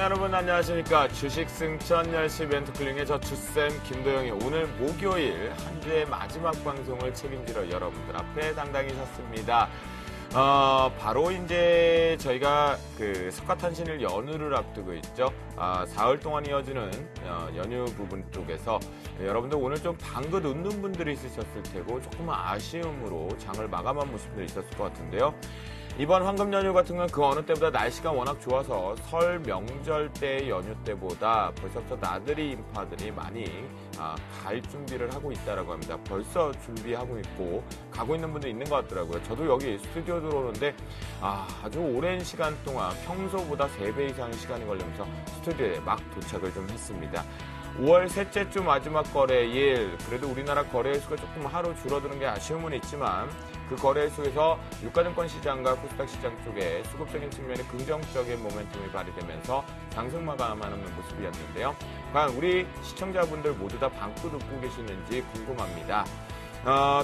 여러분 안녕하십니까. 주식 승천 열시 멘토클링의 저 주쌤 김도영이 오늘 목요일 한 주의 마지막 방송을 책임지러 여러분들 앞에 당당히 섰습니다. 바로 이제 저희가 그 석가탄신일 연휴를 앞두고 있죠. 사흘 동안 이어지는 연휴 부분 쪽에서 여러분들 오늘 좀 방긋 웃는 분들이 있으셨을 테고 조금 아쉬움으로 장을 마감한 모습들이 있었을 것 같은데요. 이번 황금 연휴 같은 건 그 어느 때보다 날씨가 워낙 좋아서 설 명절 때 연휴 때보다 벌써부터 나들이 인파들이 많이 갈 준비를 하고 있다라고 합니다. 벌써 준비하고 있고 가고 있는 분들이 있는 것 같더라고요. 저도 여기 스튜디오 들어오는데 아주 오랜 시간 동안 평소보다 3배 이상의 시간이 걸리면서 스튜디오에 막 도착을 좀 했습니다. 5월 셋째 주 마지막 거래일, 그래도 우리나라 거래일 수가 조금 하루 줄어드는 게 아쉬움은 있지만 그 거래일 속에서 유가증권 시장과 코스닥 시장 쪽에 수급적인 측면에 긍정적인 모멘텀이 발휘되면서 상승 마감하는 모습이었는데요. 과연 우리 시청자분들 모두 다 방긋 웃고 계시는지 궁금합니다.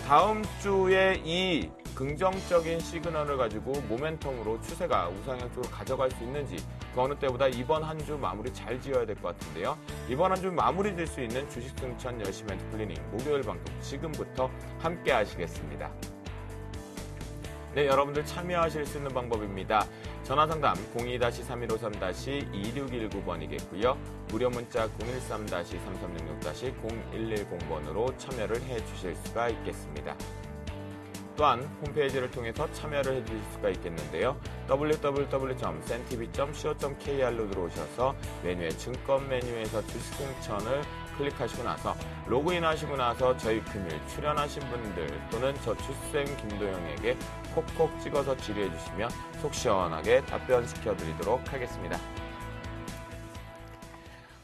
다음 주에 이 긍정적인 시그널을 가지고 모멘텀으로 추세가 우상향 쪽으로 가져갈 수 있는지 그 어느 때보다 이번 한 주 마무리 잘 지어야 될 것 같은데요. 이번 한 주 마무리 될 수 있는 주식 승천 열시 멘토 클리닝 목요일 방송 지금부터 함께 하시겠습니다. 네, 여러분들 참여하실 수 있는 방법입니다. 전화상담 02-3153-2619번이겠고요. 무료 문자 013-3366-0110번으로 참여를 해주실 수가 있겠습니다. 또한 홈페이지를 통해서 참여를 해주실 수가 있겠는데요. www.sentv.co.kr로 들어오셔서 메뉴에 증권 메뉴에서 주식 승천을 클릭하시고 나서 로그인 하시고 나서 저희 금일 출연하신 분들 또는 저 주쌤 김도영에게 콕콕 찍어서 질의해 주시면 속 시원하게 답변시켜드리도록 하겠습니다.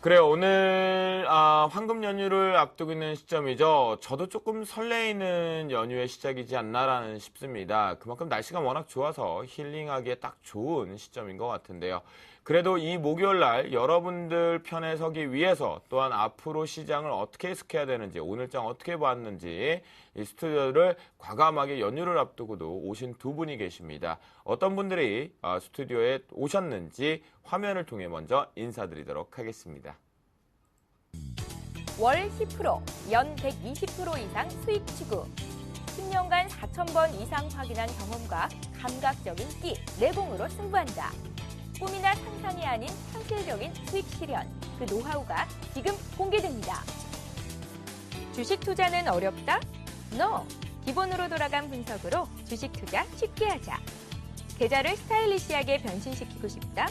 그래요. 오늘 황금 연휴를 앞두고 있는 시점이죠. 저도 조금 설레이는 연휴의 시작이지 않나라는 싶습니다. 그만큼 날씨가 워낙 좋아서 힐링하기에 딱 좋은 시점인 것 같은데요. 그래도 이 목요일 날 여러분들 편에 서기 위해서 또한 앞으로 시장을 어떻게 해석해야 되는지 오늘장 어떻게 봤는지 이 스튜디오를 과감하게 연휴를 앞두고도 오신 두 분이 계십니다. 어떤 분들이 스튜디오에 오셨는지 화면을 통해 먼저 인사드리도록 하겠습니다. 월 10%, 연 120% 이상 수익 추구. 10년간 4,000번 이상 확인한 경험과 감각적인 끼, 내공으로 승부한다. 꿈이나 상상이 아닌 현실적인 수익 실현, 그 노하우가 지금 공개됩니다. 주식 투자는 어렵다? No! 기본으로 돌아간 분석으로 주식 투자 쉽게 하자. 계좌를 스타일리시하게 변신시키고 싶다?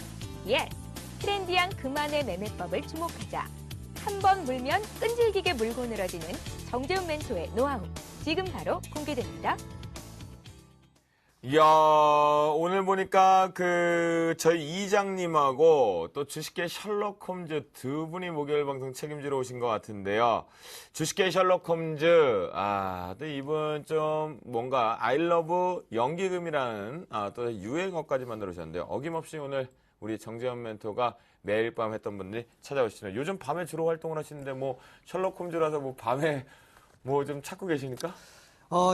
Yes! 트렌디한 그만의 매매법을 주목하자. 한 번 물면 끈질기게 물고 늘어지는 정재훈 멘토의 노하우, 지금 바로 공개됩니다. 이야, 오늘 보니까 저희 이장님하고 또 주식계 셜록 홈즈 두 분이 목요일 방송 책임지러 오신 것 같은데요. 주식계 셜록 홈즈, 또 이분 좀 뭔가 아이러브 연기금이라는 또 유행어까지 만들어주셨는데요. 어김없이 오늘 우리 정재훈 멘토가 매일 밤 했던 분들이 찾아오시네요. 요즘 밤에 주로 활동을 하시는데 뭐 셜록 홈즈라서 뭐 밤에 뭐 좀 찾고 계십니까?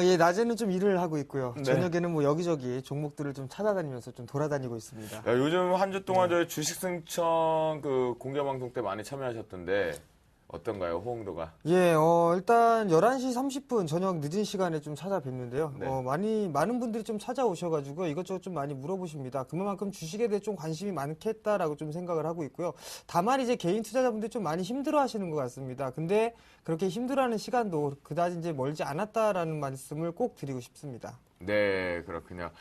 예, 낮에는 좀 일을 하고 있고요. 네. 저녁에는 뭐 여기저기 종목들을 좀 찾아다니면서 좀 돌아다니고 있습니다. 야, 요즘 한 주 동안 저희 주식 승천 공개 방송 때 많이 참여하셨던데 어떤가요, 호응도가? 예, 일단 11시 30분 저녁 늦은 시간에 좀 찾아뵙는데요. 네. 많은 분들이 좀 찾아오셔가지고 이것저것 좀 많이 물어보십니다. 그만큼 주식에 대해 좀 관심이 많겠다라고 좀 생각을 하고 있고요. 다만 이제 개인 투자자분들이 좀 많이 힘들어 하시는 것 같습니다. 근데 그렇게 힘들어하는 시간도 그다지 이제 멀지 않았다라는 말씀을 꼭 드리고 싶습니다. 네, 그렇군요.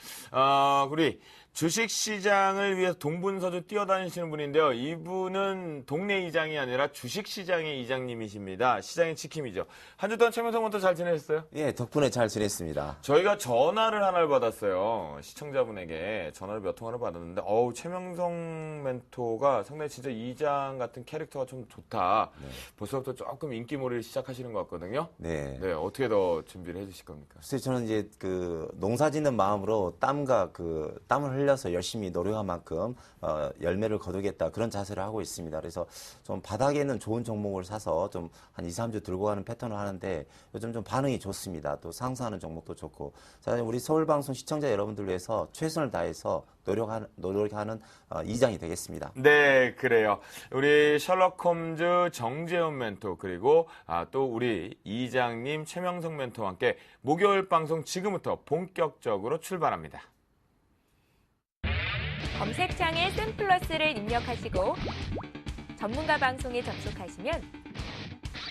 우리 주식시장을 위해서 동분서주 뛰어다니시는 분인데요. 이분은 동네 이장이 아니라 주식시장의 이장님이십니다. 시장의 지킴이죠. 한 주 동안 최명성 잘 지내셨어요? 예, 덕분에 잘 지냈습니다. 저희가 전화를 하나를 받았어요. 시청자분에게 전화를 몇 통화를 받았는데, 최명성 멘토가 상당히 진짜 이장 같은 캐릭터가 좀 좋다. 네. 벌써부터 조금 인기몰이를 시작하시는 것 같거든요. 네. 네, 어떻게 더 준비를 해주실 겁니까? 글쎄 저는 이제 농사 짓는 마음으로 땀을 흘려서 열심히 노력한 만큼 열매를 거두겠다 그런 자세를 하고 있습니다. 그래서 좀 바닥에는 좋은 종목을 사서 좀 한 2, 3주 들고 가는 패턴을 하는데 요즘 좀 반응이 좋습니다. 또 상승하는 종목도 좋고. 자, 우리 서울방송 시청자 여러분들 위해서 최선을 다해서 노력하는 이장이 되겠습니다. 네, 그래요. 우리 셜록 홈즈 정재훈 멘토 그리고 또 우리 이장님 최명성 멘토와 함께 목요일 방송 지금부터 본격적으로 출발합니다. 검색창에 샘플러스를 입력하시고 전문가 방송에 접속하시면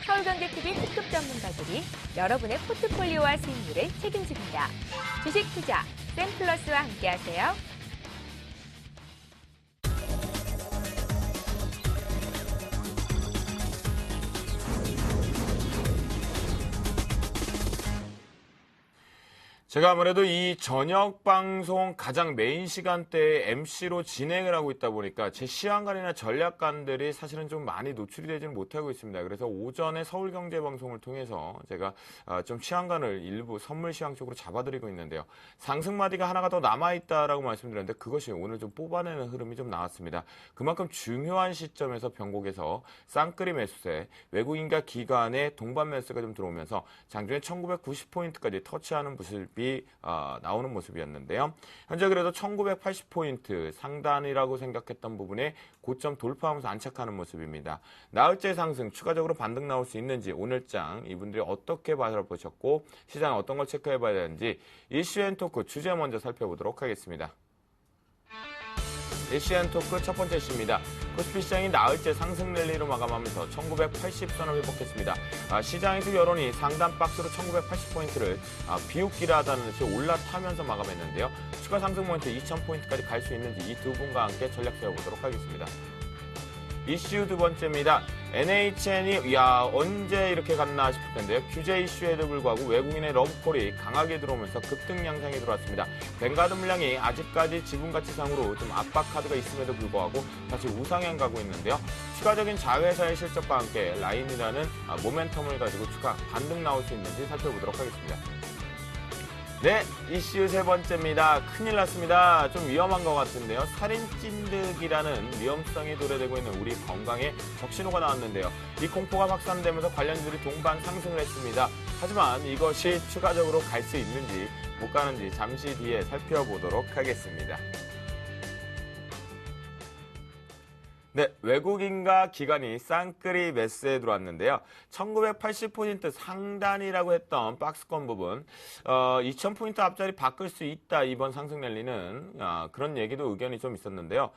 서울경제TV 특급 전문가들이 여러분의 포트폴리오와 수익률을 책임집니다. 주식 투자 샘플러스와 함께하세요. 제가 아무래도 이 저녁 방송 가장 메인 시간대에 MC로 진행을 하고 있다 보니까 제 시간관이나 전략관들이 사실은 좀 많이 노출이 되지는 못하고 있습니다. 그래서 오전에 서울경제방송을 통해서 제가 좀 시간관을 일부 선물 시황 쪽으로 잡아드리고 있는데요. 상승마디가 하나가 더 남아있다라고 말씀드렸는데 그것이 오늘 좀 뽑아내는 흐름이 좀 나왔습니다. 그만큼 중요한 시점에서 변곡에서 쌍끌이 매수세, 외국인과 기관의 동반 매수가 좀 들어오면서 장중에 1990포인트까지 터치하는 모습이 나오는 모습이었는데요. 현재 그래도 1980포인트 상단이라고 생각했던 부분에 고점 돌파하면서 안착하는 모습입니다. 나흘째 상승 추가적으로 반등 나올 수 있는지 오늘장 이분들이 어떻게 바라보셨고 시장 어떤 걸 체크해 봐야 되는지 이슈앤토크 주제 먼저 살펴보도록 하겠습니다. 이슈앤토크 첫 번째 이슈입니다. 코스피 시장이 나흘째 상승 랠리로 마감하면서 1980선을 회복했습니다. 시장에서 여론이 상단 박스로 1980포인트를 비웃기라 하다는 듯이 올라타면서 마감했는데요. 추가 상승 모멘트 2000포인트까지 갈 수 있는지 이 두 분과 함께 전략 세워보도록 하겠습니다. 이슈 두 번째입니다. NHN이 언제 이렇게 갔나 싶을 텐데요. 규제 이슈에도 불구하고 외국인의 러브콜이 강하게 들어오면서 급등 양상이 들어왔습니다. 뱅가드 물량이 아직까지 지분가치상으로 좀 압박 카드가 있음에도 불구하고 다시 우상향 가고 있는데요. 추가적인 자회사의 실적과 함께 라인이라는 모멘텀을 가지고 추가 반등 나올 수 있는지 살펴보도록 하겠습니다. 네, 이슈 세 번째입니다. 큰일 났습니다. 좀 위험한 것 같은데요. 살인 찐득이라는 위험성이 도래되고 있는 우리 건강에 적신호가 나왔는데요. 이 공포가 확산되면서 관련주들이 동반 상승을 했습니다. 하지만 이것이 추가적으로 갈 수 있는지 못 가는지 잠시 뒤에 살펴보도록 하겠습니다. 네, 외국인과 기관이 쌍끌이 매수에 들어왔는데요. 1980포인트 상단이라고 했던 박스권 부분 2000포인트 앞자리 바꿀 수 있다 이번 상승 랠리는 그런 얘기도 의견이 좀 있었는데요.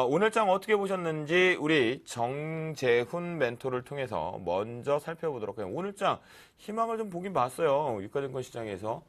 오늘장 어떻게 보셨는지 우리 정재훈 멘토를 통해서 먼저 살펴보도록 해요. 오늘장 희망을 좀 보긴 봤어요. 유가증권 시장에서.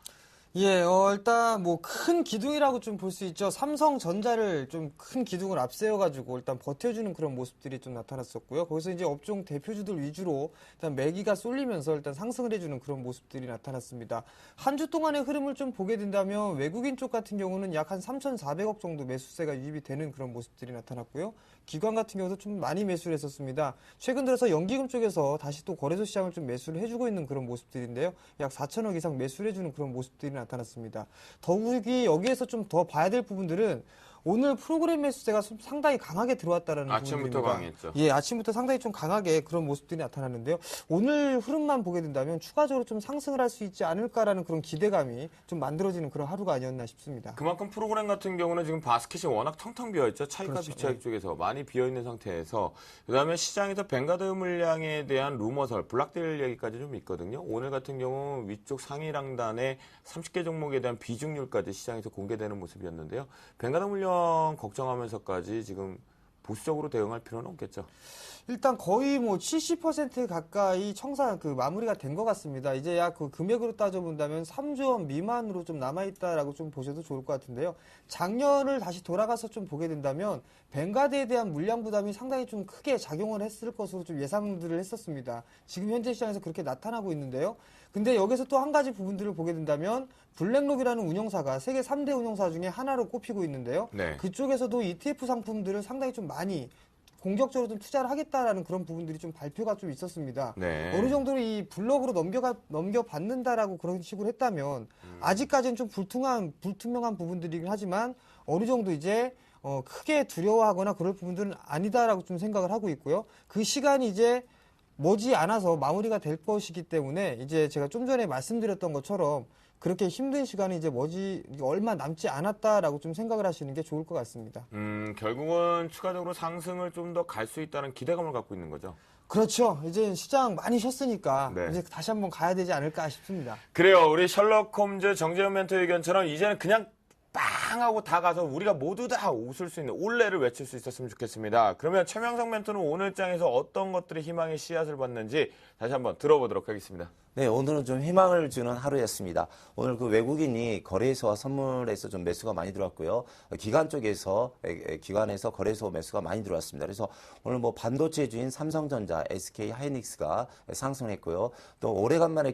예, 일단 뭐 큰 기둥이라고 좀 볼 수 있죠. 삼성전자를 좀 큰 기둥을 앞세워가지고 일단 버텨주는 그런 모습들이 좀 나타났었고요. 거기서 이제 업종 대표주들 위주로 일단 매기가 쏠리면서 일단 상승을 해주는 그런 모습들이 나타났습니다. 한 주 동안의 흐름을 좀 보게 된다면 외국인 쪽 같은 경우는 약 한 3,400억 정도 매수세가 유입이 되는 그런 모습들이 나타났고요. 기관 같은 경우도 좀 많이 매수를 했었습니다. 최근 들어서 연기금 쪽에서 다시 또 거래소 시장을 좀 매수를 해주고 있는 그런 모습들인데요. 약 4천억 이상 매수를 해주는 그런 모습들이 나타났습니다. 더욱이 여기에서 좀 더 봐야 될 부분들은 오늘 프로그램 매수세가 상당히 강하게 들어왔다라는 아침부터 부분입니다. 강했죠. 예, 아침부터 상당히 좀 강하게 그런 모습들이 나타나는데요. 오늘 흐름만 보게 된다면 추가적으로 좀 상승을 할 수 있지 않을까라는 그런 기대감이 좀 만들어지는 그런 하루가 아니었나 싶습니다. 그만큼 프로그램 같은 경우는 지금 바스켓이 워낙 텅텅 비어있죠. 차익과 그렇죠. 비차익 쪽에서 많이 비어있는 상태에서 그다음에 시장에서 뱅가드 물량에 대한 루머설, 블락딜 얘기까지 좀 있거든요. 오늘 같은 경우 위쪽 상위랑단의 30개 종목에 대한 비중률까지 시장에서 공개되는 모습이었는데요. 뱅가드 물량 걱정하면서까지 지금 보수적으로 대응할 필요는 없겠죠. 일단 거의 뭐 70% 가까이 마무리가 된 것 같습니다. 이제 약 그 금액으로 따져본다면 3조 원 미만으로 좀 남아있다라고 좀 보셔도 좋을 것 같은데요. 작년을 다시 돌아가서 좀 보게 된다면 뱅가드에 대한 물량 부담이 상당히 좀 크게 작용을 했을 것으로 좀 예상들을 했었습니다. 지금 현재 시장에서 그렇게 나타나고 있는데요. 근데 여기서 또 한 가지 부분들을 보게 된다면 블랙록이라는 운용사가 세계 3대 운용사 중에 하나로 꼽히고 있는데요. 네. 그쪽에서도 ETF 상품들을 상당히 좀 많이 공격적으로 좀 투자를 하겠다라는 그런 부분들이 좀 발표가 좀 있었습니다. 네. 어느 정도 이 블록으로 넘겨받는다라고 그런 식으로 했다면 아직까지는 좀 불투명한 부분들이긴 하지만 어느 정도 이제 크게 두려워하거나 그럴 부분들은 아니다라고 좀 생각을 하고 있고요. 그 시간이 이제 머지 않아서 마무리가 될 것이기 때문에 이제 제가 좀 전에 말씀드렸던 것처럼 그렇게 힘든 시간이 이제 얼마 남지 않았다라고 좀 생각을 하시는 게 좋을 것 같습니다. 결국은 추가적으로 상승을 좀 더 갈 수 있다는 기대감을 갖고 있는 거죠. 그렇죠. 이제 시장 많이 쉬었으니까 네. 이제 다시 한번 가야 되지 않을까 싶습니다. 그래요. 우리 셜록 홈즈 정재현 멘토 의견처럼 이제는 그냥 빵 하고 다 가서 우리가 모두 다 웃을 수 있는 올레를 외칠 수 있었으면 좋겠습니다. 그러면 최명성 멘토는 오늘 장에서 어떤 것들이 희망의 씨앗을 받는지 다시 한번 들어보도록 하겠습니다. 네, 오늘은 좀 희망을 주는 하루였습니다. 오늘 그 외국인이 거래소와 선물에서 좀 매수가 많이 들어왔고요. 기관에서 거래소 매수가 많이 들어왔습니다. 그래서 오늘 뭐 반도체 주인 삼성전자, SK 하이닉스가 상승했고요. 또 오래간만에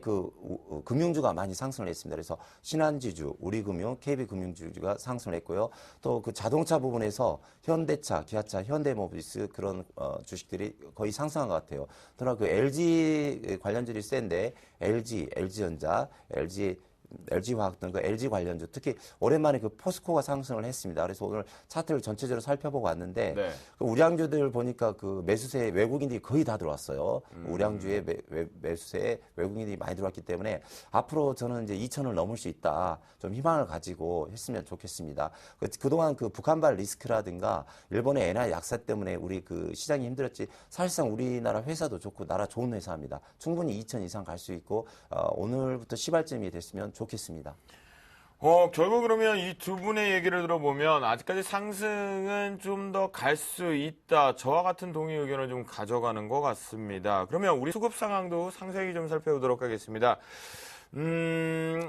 금융주가 많이 상승을 했습니다. 그래서 신한지주, 우리금융, KB금융주가 상승을 했고요. 또 그 자동차 부분에서 현대차, 기아차, 현대모비스 그런 주식들이 거의 상승한 것 같아요. 또나 그 LG 관련주들이 센데 LG전자, LG화학 등 그 LG 관련주 특히 오랜만에 그 포스코가 상승을 했습니다. 그래서 오늘 차트를 전체적으로 살펴보고 왔는데 네. 그 우량주들 보니까 그 매수세에 외국인들이 거의 다 들어왔어요. 우량주의 매수세에 외국인들이 많이 들어왔기 때문에 앞으로 저는 이제 2,000을 넘을 수 있다. 좀 희망을 가지고 했으면 좋겠습니다. 그동안 그 북한발 리스크라든가 일본의 엔화 약세 때문에 우리 그 시장이 힘들었지 사실상 우리나라 회사도 좋고 나라 좋은 회사입니다. 충분히 2,000 이상 갈 수 있고 오늘부터 시발점이 됐으면 좋겠습니다. 결국 그러면 이 두 분의 얘기를 들어보면 아직까지 상승은 좀 더 갈 수 있다. 저와 같은 동의 의견을 좀 가져가는 것 같습니다. 그러면 우리 수급 상황도 상세히 좀 살펴보도록 하겠습니다.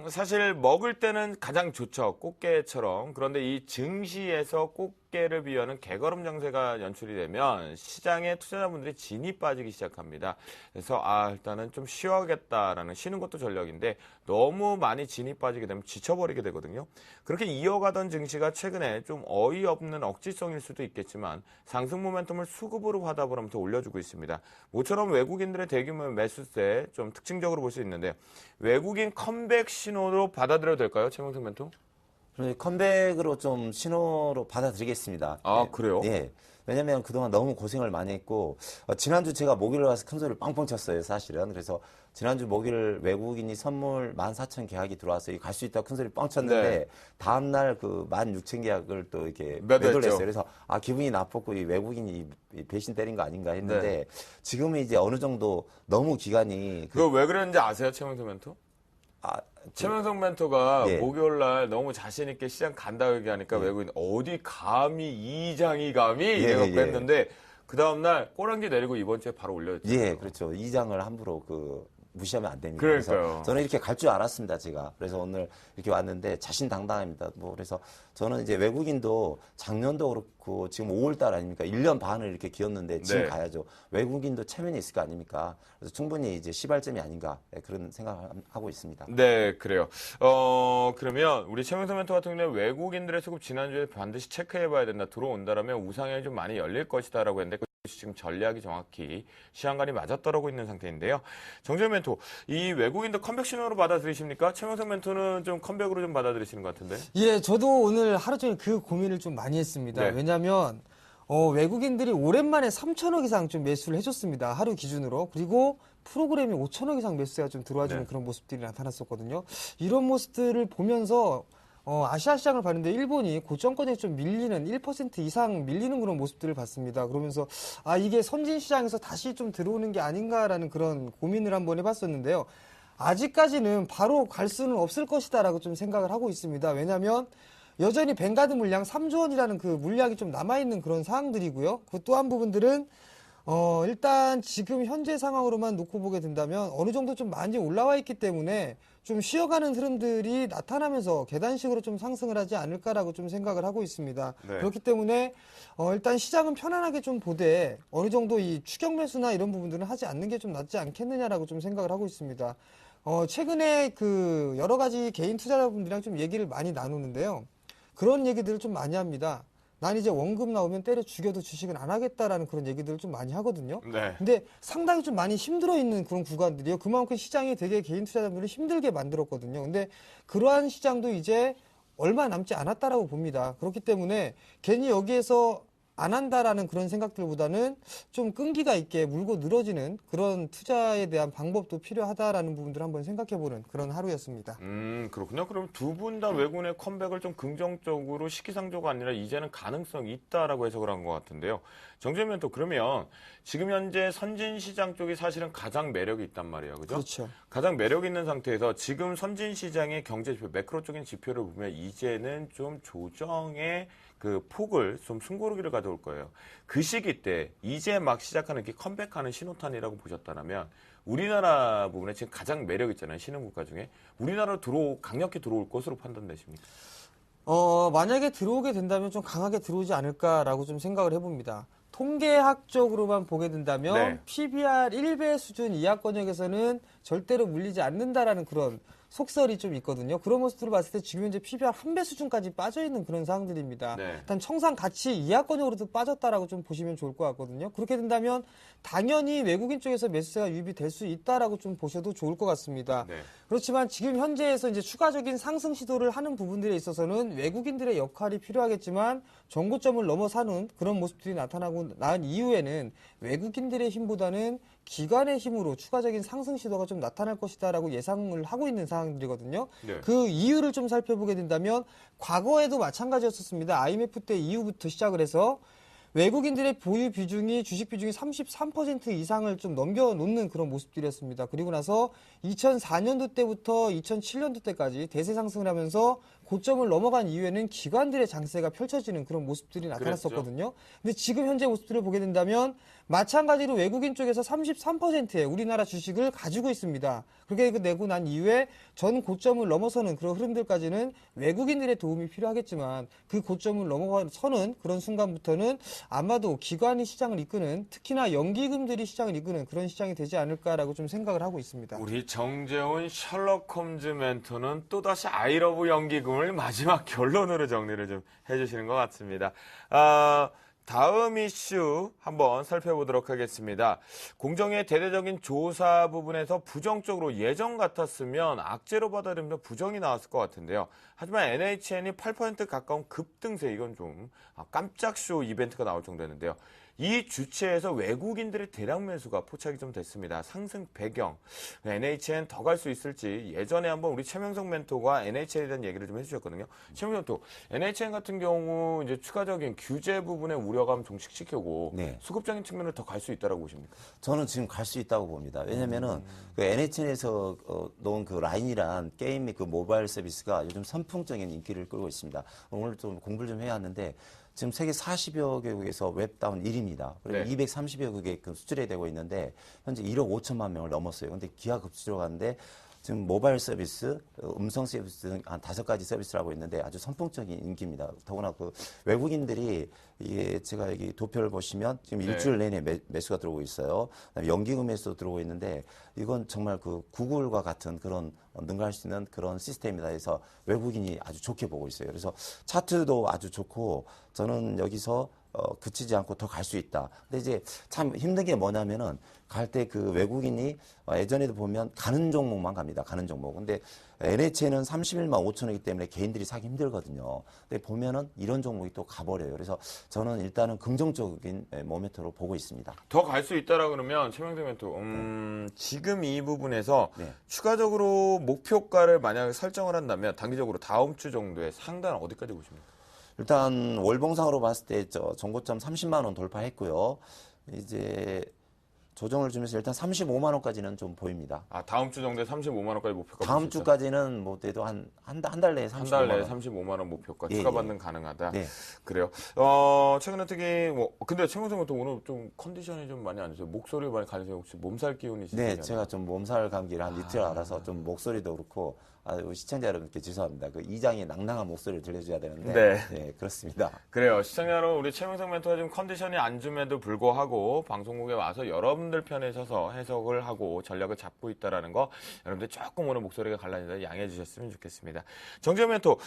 사실 먹을 때는 가장 좋죠. 꽃게처럼. 그런데 이 증시에서 꽃게를 비하는 개걸음 장세가 연출이 되면 시장에 투자자분들이 진이 빠지기 시작합니다. 그래서 일단은 좀 쉬어야겠다라는 쉬는 것도 전략인데 너무 많이 진이 빠지게 되면 지쳐버리게 되거든요. 그렇게 이어가던 증시가 최근에 좀 어이없는 억지성일 수도 있겠지만 상승 모멘텀을 수급으로 화답을 하면서 올려주고 있습니다. 모처럼 외국인들의 대규모 매수세 좀 특징적으로 볼 수 있는데 외국인 컴백 신호로 받아들여도 될까요? 최명석 멘토? 컴백으로 좀 신호로 받아들이겠습니다. 그래요? 예. 왜냐면 그동안 너무 고생을 많이 했고, 지난주 제가 목요일 와서 큰 소리를 빵빵 쳤어요, 사실은. 그래서 지난주 목요일 외국인이 선물 14,000 계약이 들어와서 갈 수 있다고 큰 소리 뻥 쳤는데, 네. 다음날 그 16,000 계약을 또 이렇게 매도를 했어요. 그래서 기분이 나빴고, 이 외국인이 배신 때린 거 아닌가 했는데, 네. 지금은 이제 어느 정도 너무 기간이. 그거 왜 그랬는지 아세요, 최명석 멘토? 최명석 멘토가 예. 목요일 날 너무 자신 있게 시장 간다 얘기하니까 외국인 어디 감히 이장이 감히 이래갖고 했는데 그 다음날 꼬랑지 내리고 이번 주에 바로 올려줬죠. 예, 그렇죠. 이 장을 함부로 무시하면 안 됩니다. 그러니까요. 그래서 저는 이렇게 갈 줄 알았습니다, 제가. 그래서 오늘 이렇게 왔는데 자신당당합니다. 그래서 저는 이제 외국인도 작년도 그렇고 지금 5월달 아닙니까? 1년 반을 이렇게 기었는데 지금 네. 가야죠. 외국인도 체면이 있을 거 아닙니까? 그래서 충분히 이제 시발점이 아닌가 그런 생각을 하고 있습니다. 네, 그래요. 그러면 우리 최명석 멘토 같은 경우는 외국인들의 수급 지난주에 반드시 체크해봐야 된다. 들어온다라면 우상향이 좀 많이 열릴 것이다라고 했는데 지금 전략이 정확히 시한간이 맞아떨어지고 있는 상태인데요. 정재현 멘토, 이 외국인도 컴백 신호로 받아들이십니까? 최명석 멘토는 좀 컴백으로 좀 받아들이시는 것 같은데. 예, 저도 오늘 하루 종일 그 고민을 좀 많이 했습니다. 네. 왜냐하면 외국인들이 오랜만에 3천억 이상 좀 매수를 해줬습니다. 하루 기준으로. 그리고 프로그램이 5천억 이상 매수가 좀 들어와주는 네. 그런 모습들이 나타났었거든요. 이런 모습들을 보면서 아시아 시장을 봤는데 일본이 고점권에 좀 밀리는 1% 이상 밀리는 그런 모습들을 봤습니다. 그러면서 이게 선진 시장에서 다시 좀 들어오는 게 아닌가라는 그런 고민을 한번 해봤었는데요. 아직까지는 바로 갈 수는 없을 것이다라고 좀 생각을 하고 있습니다. 왜냐하면 여전히 뱅가드 물량 3조 원이라는 그 물량이 좀 남아있는 그런 상황들이고요. 그 또 한 부분들은 일단 지금 현재 상황으로만 놓고 보게 된다면 어느 정도 좀 많이 올라와 있기 때문에 좀 쉬어가는 흐름들이 나타나면서 계단식으로 좀 상승을 하지 않을까라고 좀 생각을 하고 있습니다. 네. 그렇기 때문에 일단 시장은 편안하게 좀 보되 어느 정도 이 추격 매수나 이런 부분들은 하지 않는 게 좀 낫지 않겠느냐라고 좀 생각을 하고 있습니다. 최근에 그 여러 가지 개인 투자자분들이랑 좀 얘기를 많이 나누는데요. 그런 얘기들을 좀 많이 합니다. 난 이제 원금 나오면 때려 죽여도 주식은 안 하겠다라는 그런 얘기들을 좀 많이 하거든요. 네. 근데 상당히 좀 많이 힘들어 있는 그런 구간들이요. 그만큼 시장이 되게 개인 투자자분들을 힘들게 만들었거든요. 근데 그러한 시장도 이제 얼마 남지 않았다라고 봅니다. 그렇기 때문에 괜히 여기에서 안 한다라는 그런 생각들보다는 좀 끈기가 있게 물고 늘어지는 그런 투자에 대한 방법도 필요하다라는 부분들을 한번 생각해보는 그런 하루였습니다. 그렇군요. 그럼 두 분 다 외국인의 컴백을 좀 긍정적으로 시기상조가 아니라 이제는 가능성이 있다라고 해석을 한 것 같은데요. 정재민 또 그러면 지금 현재 선진 시장 쪽이 사실은 가장 매력이 있단 말이에요. 그죠? 그렇죠. 가장 매력 있는 상태에서 지금 선진 시장의 경제 지표, 매크로적인 지표를 보면 이제는 좀 조정의 그 폭을 좀 숨고르기를 가져올 거예요. 그 시기 때 이제 막 시작하는 게 컴백하는 신호탄이라고 보셨다면 우리나라 부분에 지금 가장 매력 있잖아요. 신흥국가 중에. 우리나라로 강력히 들어올 것으로 판단되십니까? 만약에 들어오게 된다면 좀 강하게 들어오지 않을까라고 좀 생각을 해봅니다. 통계학적으로만 보게 된다면 네. PBR 1배 수준 이하권역에서는 절대로 물리지 않는다라는 그런 속설이 좀 있거든요. 그런 모습들을 봤을 때 지금 현재 PBR 1배 수준까지 빠져있는 그런 상황들입니다. 네. 일단 청산 가치 이하권역으로도 빠졌다라고 좀 보시면 좋을 것 같거든요. 그렇게 된다면 당연히 외국인 쪽에서 매수세가 유입이 될 수 있다라고 좀 보셔도 좋을 것 같습니다. 네. 그렇지만 지금 현재에서 이제 추가적인 상승 시도를 하는 부분들에 있어서는 외국인들의 역할이 필요하겠지만 정고점을 넘어서는 그런 모습들이 나타나고 난 이후에는 외국인들의 힘보다는 기관의 힘으로 추가적인 상승 시도가 좀 나타날 것이다라고 예상을 하고 있는 상황들이거든요. 네. 그 이유를 좀 살펴보게 된다면 과거에도 마찬가지였었습니다. IMF 때 이후부터 시작을 해서 외국인들의 보유 비중이 주식 비중이 33% 이상을 좀 넘겨놓는 그런 모습들이었습니다. 그리고 나서 2004년도 때부터 2007년도 때까지 대세 상승을 하면서 고점을 넘어간 이후에는 기관들의 장세가 펼쳐지는 그런 모습들이 나타났었거든요. 근데 지금 현재 모습들을 보게 된다면 마찬가지로 외국인 쪽에서 33%의 우리나라 주식을 가지고 있습니다. 그렇게 내고 난 이후에 전 고점을 넘어서는 그런 흐름들까지는 외국인들의 도움이 필요하겠지만 그 고점을 넘어서는 그런 순간부터는 아마도 기관이 시장을 이끄는 특히나 연기금들이 시장을 이끄는 그런 시장이 되지 않을까라고 좀 생각을 하고 있습니다. 우리 정재훈 셜록 홈즈 멘토는 또다시 아이러브 연기금을 마지막 결론으로 정리를 좀 해주시는 것 같습니다. 다음 이슈 한번 살펴보도록 하겠습니다. 공정의 대대적인 조사 부분에서 부정적으로 예전 같았으면 악재로 받아들이면 부정이 나왔을 것 같은데요. 하지만 NHN이 8% 가까운 급등세, 이건 좀 깜짝 쇼 이벤트가 나올 정도였는데요. 이 주체에서 외국인들의 대량 매수가 포착이 좀 됐습니다. 상승 배경, NHN 더 갈 수 있을지 예전에 한번 우리 최명석 멘토가 NHN에 대한 얘기를 좀 해주셨거든요. 최명석 멘토, NHN 같은 경우 이제 추가적인 규제 부분의 우려감 종식시키고 네. 수급적인 측면을 더 갈 수 있다라고 보십니까? 저는 지금 갈 수 있다고 봅니다. 왜냐면은 그 NHN에서 놓은 그 라인이란 게임의 그 모바일 서비스가 요즘 선풍적인 인기를 끌고 있습니다. 오늘 좀 공부를 좀 해왔는데 지금 세계 40여 개국에서 웹다운 1위입니다. 그리고 네. 230여 국에 수출이 되고 있는데 현재 1억 5천만 명을 넘었어요. 근데 기하급수로 가는데 지금 모바일 서비스, 음성 서비스 등 한 5가지 서비스를 하고 있는데 아주 선풍적인 인기입니다. 더구나 그 외국인들이 이게 제가 여기 도표를 보시면 지금 네. 일주일 내내 매수가 들어오고 있어요. 그다음에 연기금 매수도 들어오고 있는데 이건 정말 그 구글과 같은 그런 능가할 수 있는 그런 시스템이다 해서 외국인이 아주 좋게 보고 있어요. 그래서 차트도 아주 좋고 저는 여기서 그치지 않고 더 갈 수 있다. 근데 이제 참 힘든 게 뭐냐면은 갈 때 그 외국인이 예전에도 보면 가는 종목만 갑니다. 가는 종목. 근데 NHN은 31만 5천원이기 때문에 개인들이 사기 힘들거든요. 근데 보면은 이런 종목이 또 가버려요. 그래서 저는 일단은 긍정적인 모멘트로 보고 있습니다. 더 갈 수 있다라 그러면 최명석 멘토, 지금 이 부분에서 네. 추가적으로 목표가를 만약에 설정을 한다면 단기적으로 다음 주 정도에 상단 어디까지 보십니까? 일단 월봉상으로 봤을 때 정고점 30만 원 돌파했고요. 이제 조정을 주면서 일단 35만 원까지는 좀 보입니다. 다음 주 정도에 35만 원까지 목표가 다음 보시죠? 주까지는 뭐 돼도 한 달 내에 35만 한 달 내에 원. 35만 원 목표가 예, 추가 예. 받는 가능하다. 네. 그래요. 최근에 특히 근데 최명석 멘토 오늘 좀 컨디션이 좀 많이 안 좋으세요. 목소리가 많이 가려서 혹시 몸살 기운이 있으세요? 네, 제가 좀 몸살 감기를 한 이틀 알아서 좀 목소리도 그렇고 시청자 여러분께 죄송합니다. 그 이장의 낭낭한 목소리를 들려줘야 되는데 네, 그렇습니다. 그래요. 시청자 여러분, 우리 최명석 멘토가 지금 컨디션이 안 좋음에도 불구하고 방송국에 와서 여러분들 편에 서서 해석을 하고 전략을 잡고 있다라는 거 여러분들 조금 오늘 목소리가 갈라지다 양해해 주셨으면 좋겠습니다. 정재훈 멘토,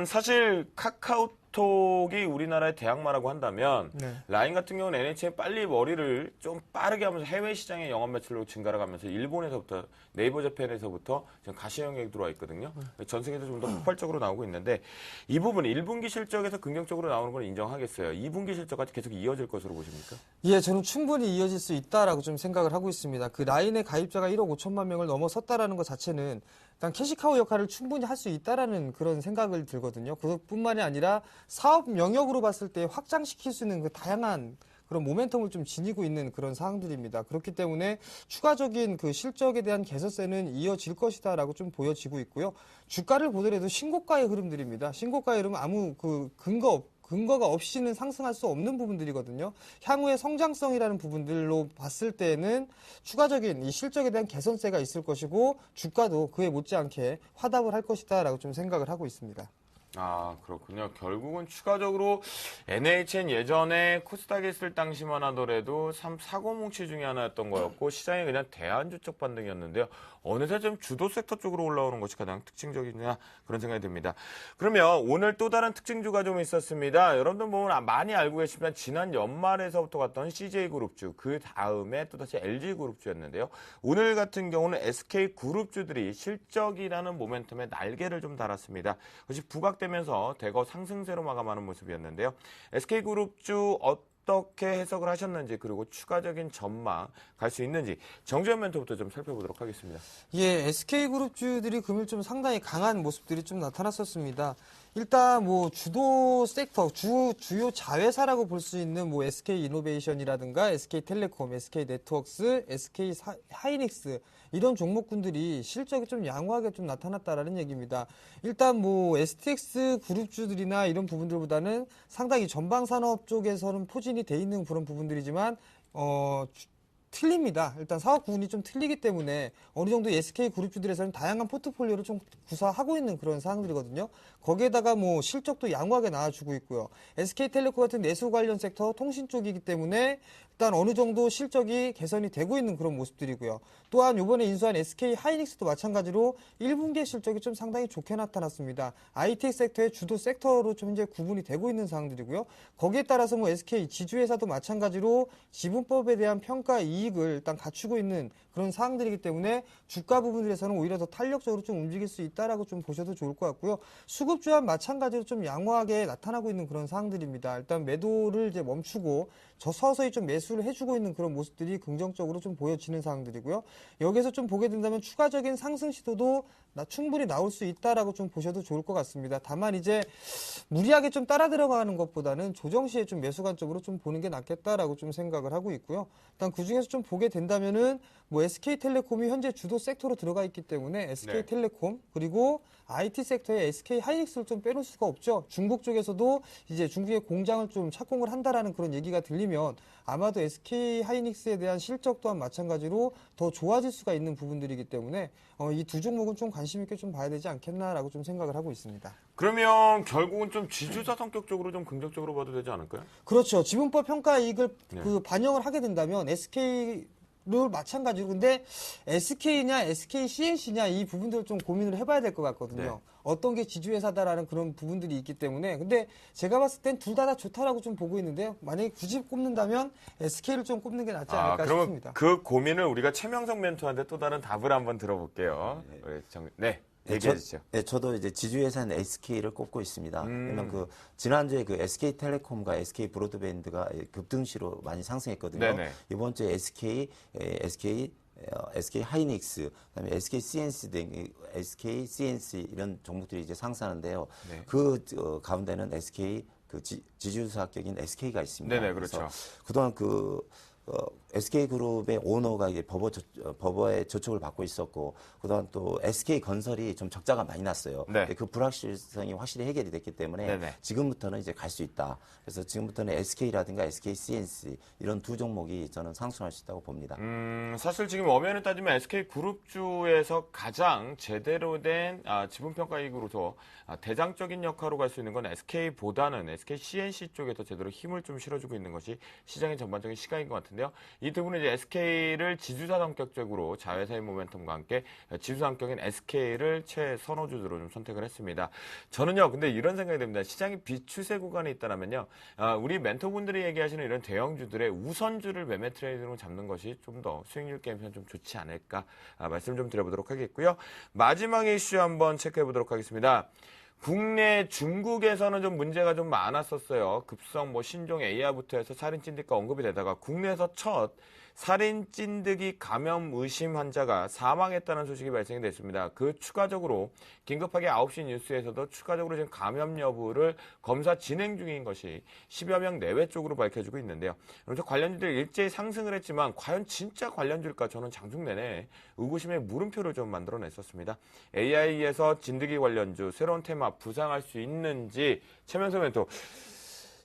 사실 카카오톡 네트워크가 우리나라의 대항마라고 한다면 네. 라인 같은 경우는 NHN 빨리 머리를 좀 빠르게 하면서 해외 시장의 영업 매출로 증가를 가면서 일본에서부터 네이버 재팬에서부터 지금 가시형액이 들어와 있거든요. 전 세계에서 좀 더 폭발적으로 나오고 있는데 이 부분 1분기 실적에서 긍정적으로 나오는 건 인정하겠어요. 2분기 실적까지 계속 이어질 것으로 보십니까? 예, 저는 충분히 이어질 수 있다라고 좀 생각을 하고 있습니다. 그 라인의 가입자가 1억 5천만 명을 넘어섰다라는 것 자체는 일단 캐시카우 역할을 충분히 할 수 있다라는 그런 생각을 들거든요. 그것뿐만이 아니라 사업 영역으로 봤을 때 확장시킬 수 있는 그 다양한 그런 모멘텀을 좀 지니고 있는 그런 사항들입니다. 그렇기 때문에 추가적인 그 실적에 대한 개선세는 이어질 것이다라고 좀 보여지고 있고요. 주가를 보더라도 신고가의 흐름들입니다. 신고가의 흐름은 아무 그 근거가 없이는 상승할 수 없는 부분들이거든요. 향후의 성장성이라는 부분들로 봤을 때는 추가적인 이 실적에 대한 개선세가 있을 것이고 주가도 그에 못지않게 화답을 할 것이다라고 좀 생각을 하고 있습니다. 아, 그렇군요. 결국은 추가적으로 NHN 예전에 코스닥에 있을 당시만 하더라도 3사고뭉치 중에 하나였던 거였고 시장이 그냥 대안주적 반등이었는데요. 어느새 좀 주도 섹터 쪽으로 올라오는 것이 가장 특징적이냐 그런 생각이 듭니다. 그러면 오늘 또 다른 특징주가 좀 있었습니다. 여러분들 보면 많이 알고 계시지만 지난 연말에서부터 갔던 CJ그룹주 그 다음에 또다시 LG그룹주였는데요. 오늘 같은 경우는 SK그룹주들이 실적이라는 모멘텀에 날개를 좀 달았습니다. 그것이 부각되면서 대거 상승세로 마감하는 모습이었는데요. SK그룹주 어떻게 해석을 하셨는지 그리고 추가적인 전망 갈 수 있는지 정주현 멘토부터 좀 살펴보도록 하겠습니다. 예, SK그룹주들이 금일 좀 상당히 강한 모습들이 좀 나타났었습니다. 일단 뭐 주도 섹터, 주요 자회사라고 볼 수 있는 뭐 SK이노베이션이라든가 SK텔레콤, SK네트워크스, SK하이닉스 이런 종목군들이 실적이 좀 양호하게 좀 나타났다라는 얘기입니다. 일단 뭐 STX 그룹주들이나 이런 부분들보다는 상당히 전방산업 쪽에서는 포진이 돼 있는 그런 부분들이지만 틀립니다. 일단 사업 구분이 좀 틀리기 때문에 어느 정도 SK 그룹주들에서는 다양한 포트폴리오를 좀 구사하고 있는 그런 사항들이거든요. 거기에다가 뭐 실적도 양호하게 나와주고 있고요. SK텔레콤 같은 내수 관련 섹터 통신 쪽이기 때문에 일단 어느 정도 실적이 개선이 되고 있는 그런 모습들이고요. 또한 이번에 인수한 SK하이닉스도 마찬가지로 1분기 실적이 좀 상당히 좋게 나타났습니다. IT 섹터의 주도 섹터로 좀 이제 구분이 되고 있는 사항들이고요. 거기에 따라서 뭐 SK 지주회사도 마찬가지로 지분법에 대한 평가 이익을 일단 갖추고 있는 그런 사항들이기 때문에 주가 부분들에서는 오히려 더 탄력적으로 좀 움직일 수 있다라고 좀 보셔도 좋을 것 같고요. 수급 주와 마찬가지로 좀 양호하게 나타나고 있는 그런 사항들입니다. 일단 매도를 이제 멈추고 서서히 좀 매수를 해주고 있는 그런 모습들이 긍정적으로 좀 보여지는 사항들이고요. 여기서 좀 보게 된다면 추가적인 상승 시도도 충분히 나올 수 있다라고 좀 보셔도 좋을 것 같습니다. 다만 이제 무리하게 좀 따라 들어가는 것보다는 조정 시에 좀 매수 관점으로 좀 보는 게 낫겠다라고 좀 생각을 하고 있고요. 일단 그 중에서 좀 보게 된다면은 뭐 SK텔레콤이 현재 주도 섹터로 들어가 있기 때문에 SK텔레콤 그리고 IT 섹터의 SK하이닉스를 좀 빼놓을 수가 없죠. 중국 쪽에서도 이제 중국의 공장을 좀 착공을 한다라는 그런 얘기가 들리면 아마도 SK하이닉스에 대한 실적 또한 마찬가지로 더 좋아질 수가 있는 부분들이기 때문에 이 두 종목은 좀 관심 있게 좀 봐야 되지 않겠나라고 좀 생각을 하고 있습니다. 그러면 결국은 좀 지주사 성격적으로 좀 긍정적으로 봐도 되지 않을까요? 그렇죠. 지분법 평가 이익을 반영을 하게 된다면 를 마찬가지로 근데 SK냐 SK CNC냐 이 부분들을 좀 고민을 해봐야 될 것 같거든요. 네. 어떤 게 지주회사다라는 그런 부분들이 있기 때문에 근데 제가 봤을 땐 둘 다 좋다라고 좀 보고 있는데요. 만약에 굳이 꼽는다면 SK를 좀 꼽는 게 낫지 않을까 그러면 싶습니다. 그 고민을 우리가 최명석 멘토한테 또 다른 답을 한번 들어볼게요. 얘기해 주시죠. 네, 저도 이제 지주회사는 SK를 꼽고 있습니다. 왜냐면 그 지난주에 그 SK텔레콤과 SK 브로드밴드가 급등시로 많이 상승했거든요. 네네. 이번 주에 SK 하이닉스, 그다음에 SK CNC 등 SK CNC 이런 종목들이 이제 상승하는데요. 네. 그 가운데는 SK 지주사격인 SK가 있습니다. 네네, 그렇죠. 그래서 그동안 SK그룹의 오너가 이제 법원의 저촉을 받고 있었고, 그동안 또 SK건설이 좀 적자가 많이 났어요. 네. 그 불확실성이 확실히 해결이 됐기 때문에 네네. 지금부터는 이제 갈 수 있다. 그래서 지금부터는 SK라든가 SK CNC 이런 두 종목이 저는 상승할 수 있다고 봅니다. 사실 지금 엄연히 따지면 SK그룹주에서 가장 제대로 된 지분평가 이익으로서 대장적인 역할로 갈 수 있는 건 SK보다는 SK CNC 쪽에 더 제대로 힘을 좀 실어주고 있는 것이 시장의 전반적인 시각인 것 같은데요. 이 두 분은 이제 SK를 지주사 성격적으로 자회사의 모멘텀과 함께 지주 성격인 SK를 최선호주로 좀 선택을 했습니다. 저는요, 근데 이런 생각이 듭니다. 시장이 비추세 구간에 있다면요, 우리 멘토분들이 얘기하시는 이런 대형주들의 우선주를 매매 트레이드로 잡는 것이 좀 더 수익률 게임에서 좀 좋지 않을까 말씀 좀 드려보도록 하겠고요. 마지막 이슈 한번 체크해 보도록 하겠습니다. 국내 중국에서는 좀 문제가 좀 많았었어요. 급성 신종 AR부터 해서 살인 찐득가 언급이 되다가 국내에서 첫 살인 찐득이 감염 의심 환자가 사망했다는 소식이 발생이 됐습니다. 그 추가적으로 긴급하게 9시 뉴스에서도 추가적으로 지금 감염 여부를 검사 진행 중인 것이 10여 명 내외 쪽으로 밝혀지고 있는데요. 그래서 관련주들이 일제히 상승을 했지만 과연 진짜 관련주일까 저는 장중 내내 의구심의 물음표를 좀 만들어냈었습니다. AI에서 진드기 관련주 새로운 테마 부상할 수 있는지 최명석 멘토.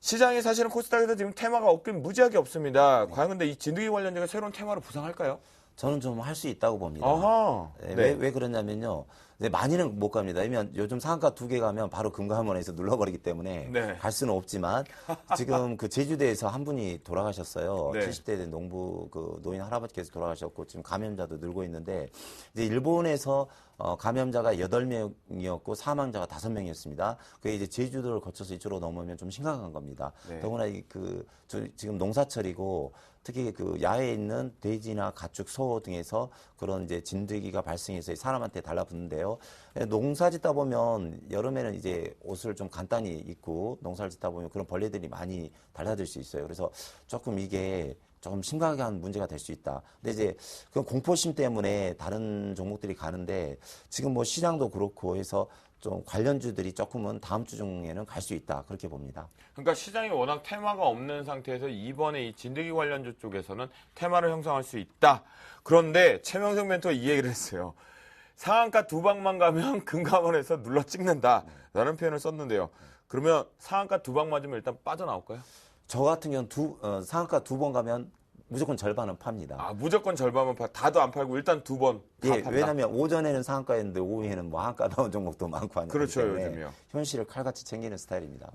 시장에 사실은 코스닥에서 지금 테마가 없긴 무지하게 없습니다. 과연 근데 이 진드기 관련주가 새로운 테마로 부상할까요? 저는 좀 할 수 있다고 봅니다. 어허. 네. 왜 그러냐면요. 많이는 못 갑니다. 왜냐면 요즘 상한가 2개 가면 바로 금감원에서 눌러버리기 때문에 네. 갈 수는 없지만 지금 그 제주도에서 한 분이 돌아가셨어요. 네. 70대 된 농부 그 노인 할아버지께서 돌아가셨고 지금 감염자도 늘고 있는데 이제 일본에서 감염자가 8명이었고 사망자가 5명이었습니다. 그게 이제 제주도를 거쳐서 이쪽으로 넘으면 좀 심각한 겁니다. 네. 더구나 지금 농사철이고 특히 그 야외에 있는 돼지나 가축, 소 등에서 그런 이제 진드기가 발생해서 사람한테 달라붙는데요. 농사 짓다 보면 여름에는 이제 옷을 좀 간단히 입고 농사를 짓다 보면 그런 벌레들이 많이 달라들 수 있어요. 그래서 조금 이게 조금 심각한 문제가 될 수 있다. 근데 이제 그 공포심 때문에 다른 종목들이 가는데 지금 시장도 그렇고 해서 좀 관련주들이 조금은 다음 주 중에는 갈 수 있다. 그렇게 봅니다. 그러니까 시장이 워낙 테마가 없는 상태에서 이번에 이 진드기 관련주 쪽에서는 테마를 형성할 수 있다. 그런데 최명석 멘토가 이 얘기를 했어요. 상한가 2방만 가면 금감원에서 눌러 찍는다. 라는 표현을 썼는데요. 그러면 상한가 2방 맞으면 일단 빠져나올까요? 저 같은 경우는 상한가 2번 가면 무조건 절반은 팝니다. 무조건 절반만 다도 안 팔고 일단 2번 다 예, 판다. 왜냐하면 오전에는 상한가였는데 오후에는 한가 나온 종목도 많고 하니까 그렇죠, 때문에 요즘이요. 현실을 칼같이 챙기는 스타일입니다.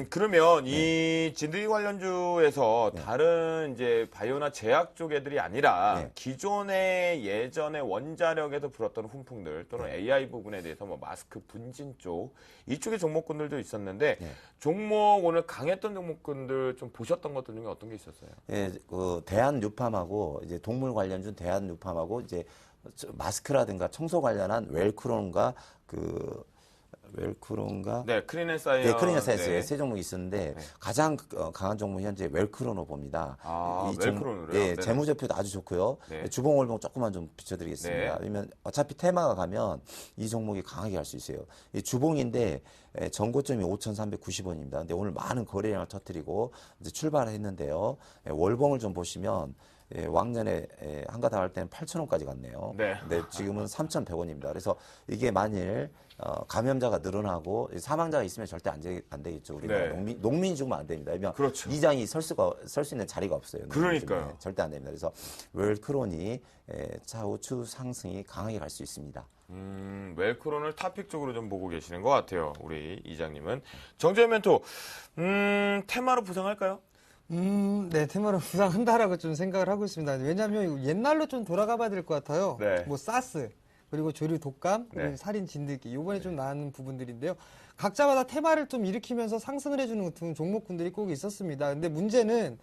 그러면 이 진드기 관련주에서 다른 이제 바이오나 제약 쪽 애들이 아니라 기존의 예전에 원자력에서 불었던 훈풍들 또는 AI 부분에 대해서 마스크 분진 쪽 이쪽의 종목군들도 있었는데 종목 오늘 강했던 종목군들 좀 보셨던 것들 중에 어떤 게 있었어요? 예, 대한뉴팜하고 이제 동물 관련주 대한뉴팜하고 이제 마스크라든가 청소 관련한 웰크론과 네, 크린앤사이언스. 네, 크린앤사이언스에 네. 세 종목이 있었는데 가장 강한 종목이 현재 웰크론으로 봅니다. 웰크론으로요? 네, 네네. 재무제표도 아주 좋고요. 네. 주봉 월봉 조금만 좀 비춰드리겠습니다. 네. 왜냐면 어차피 테마가 가면 이 종목이 강하게 갈 수 있어요. 이 주봉인데 전고점이 5,390원입니다. 근데 오늘 많은 거래량을 터뜨리고 이제 출발했는데요. 월봉을 좀 보시면 왕년에 한가닥 할 때는 8,000원까지 갔네요. 네. 근데 지금은 3,100원입니다. 그래서 이게 만일 감염자가 늘어나고 사망자가 있으면 절대 안 되겠죠. 우리가 네. 농민이 죽으면 안 됩니다. 왜냐면 그렇죠. 이장이 설 수 있는 자리가 없어요. 그러니까요. 요즘에. 절대 안 됩니다. 그래서 웰크론이 차후 추 상승이 강하게 갈 수 있습니다. 웰크론을 탑픽 쪽으로 좀 보고 계시는 것 같아요. 우리 이장님은. 정재현 멘토, 테마로 부상할까요? 네, 테마로 부상한다라고 좀 생각을 하고 있습니다. 왜냐하면 옛날로 좀 돌아가 봐야 될 것 같아요. 네. 사스, 그리고 조류 독감, 그리고 네. 살인 진드기, 요번에 좀 나는 부분들인데요. 각자마다 테마를 좀 일으키면서 상승을 해주는 종목군들이 꼭 있었습니다. 근데 문제는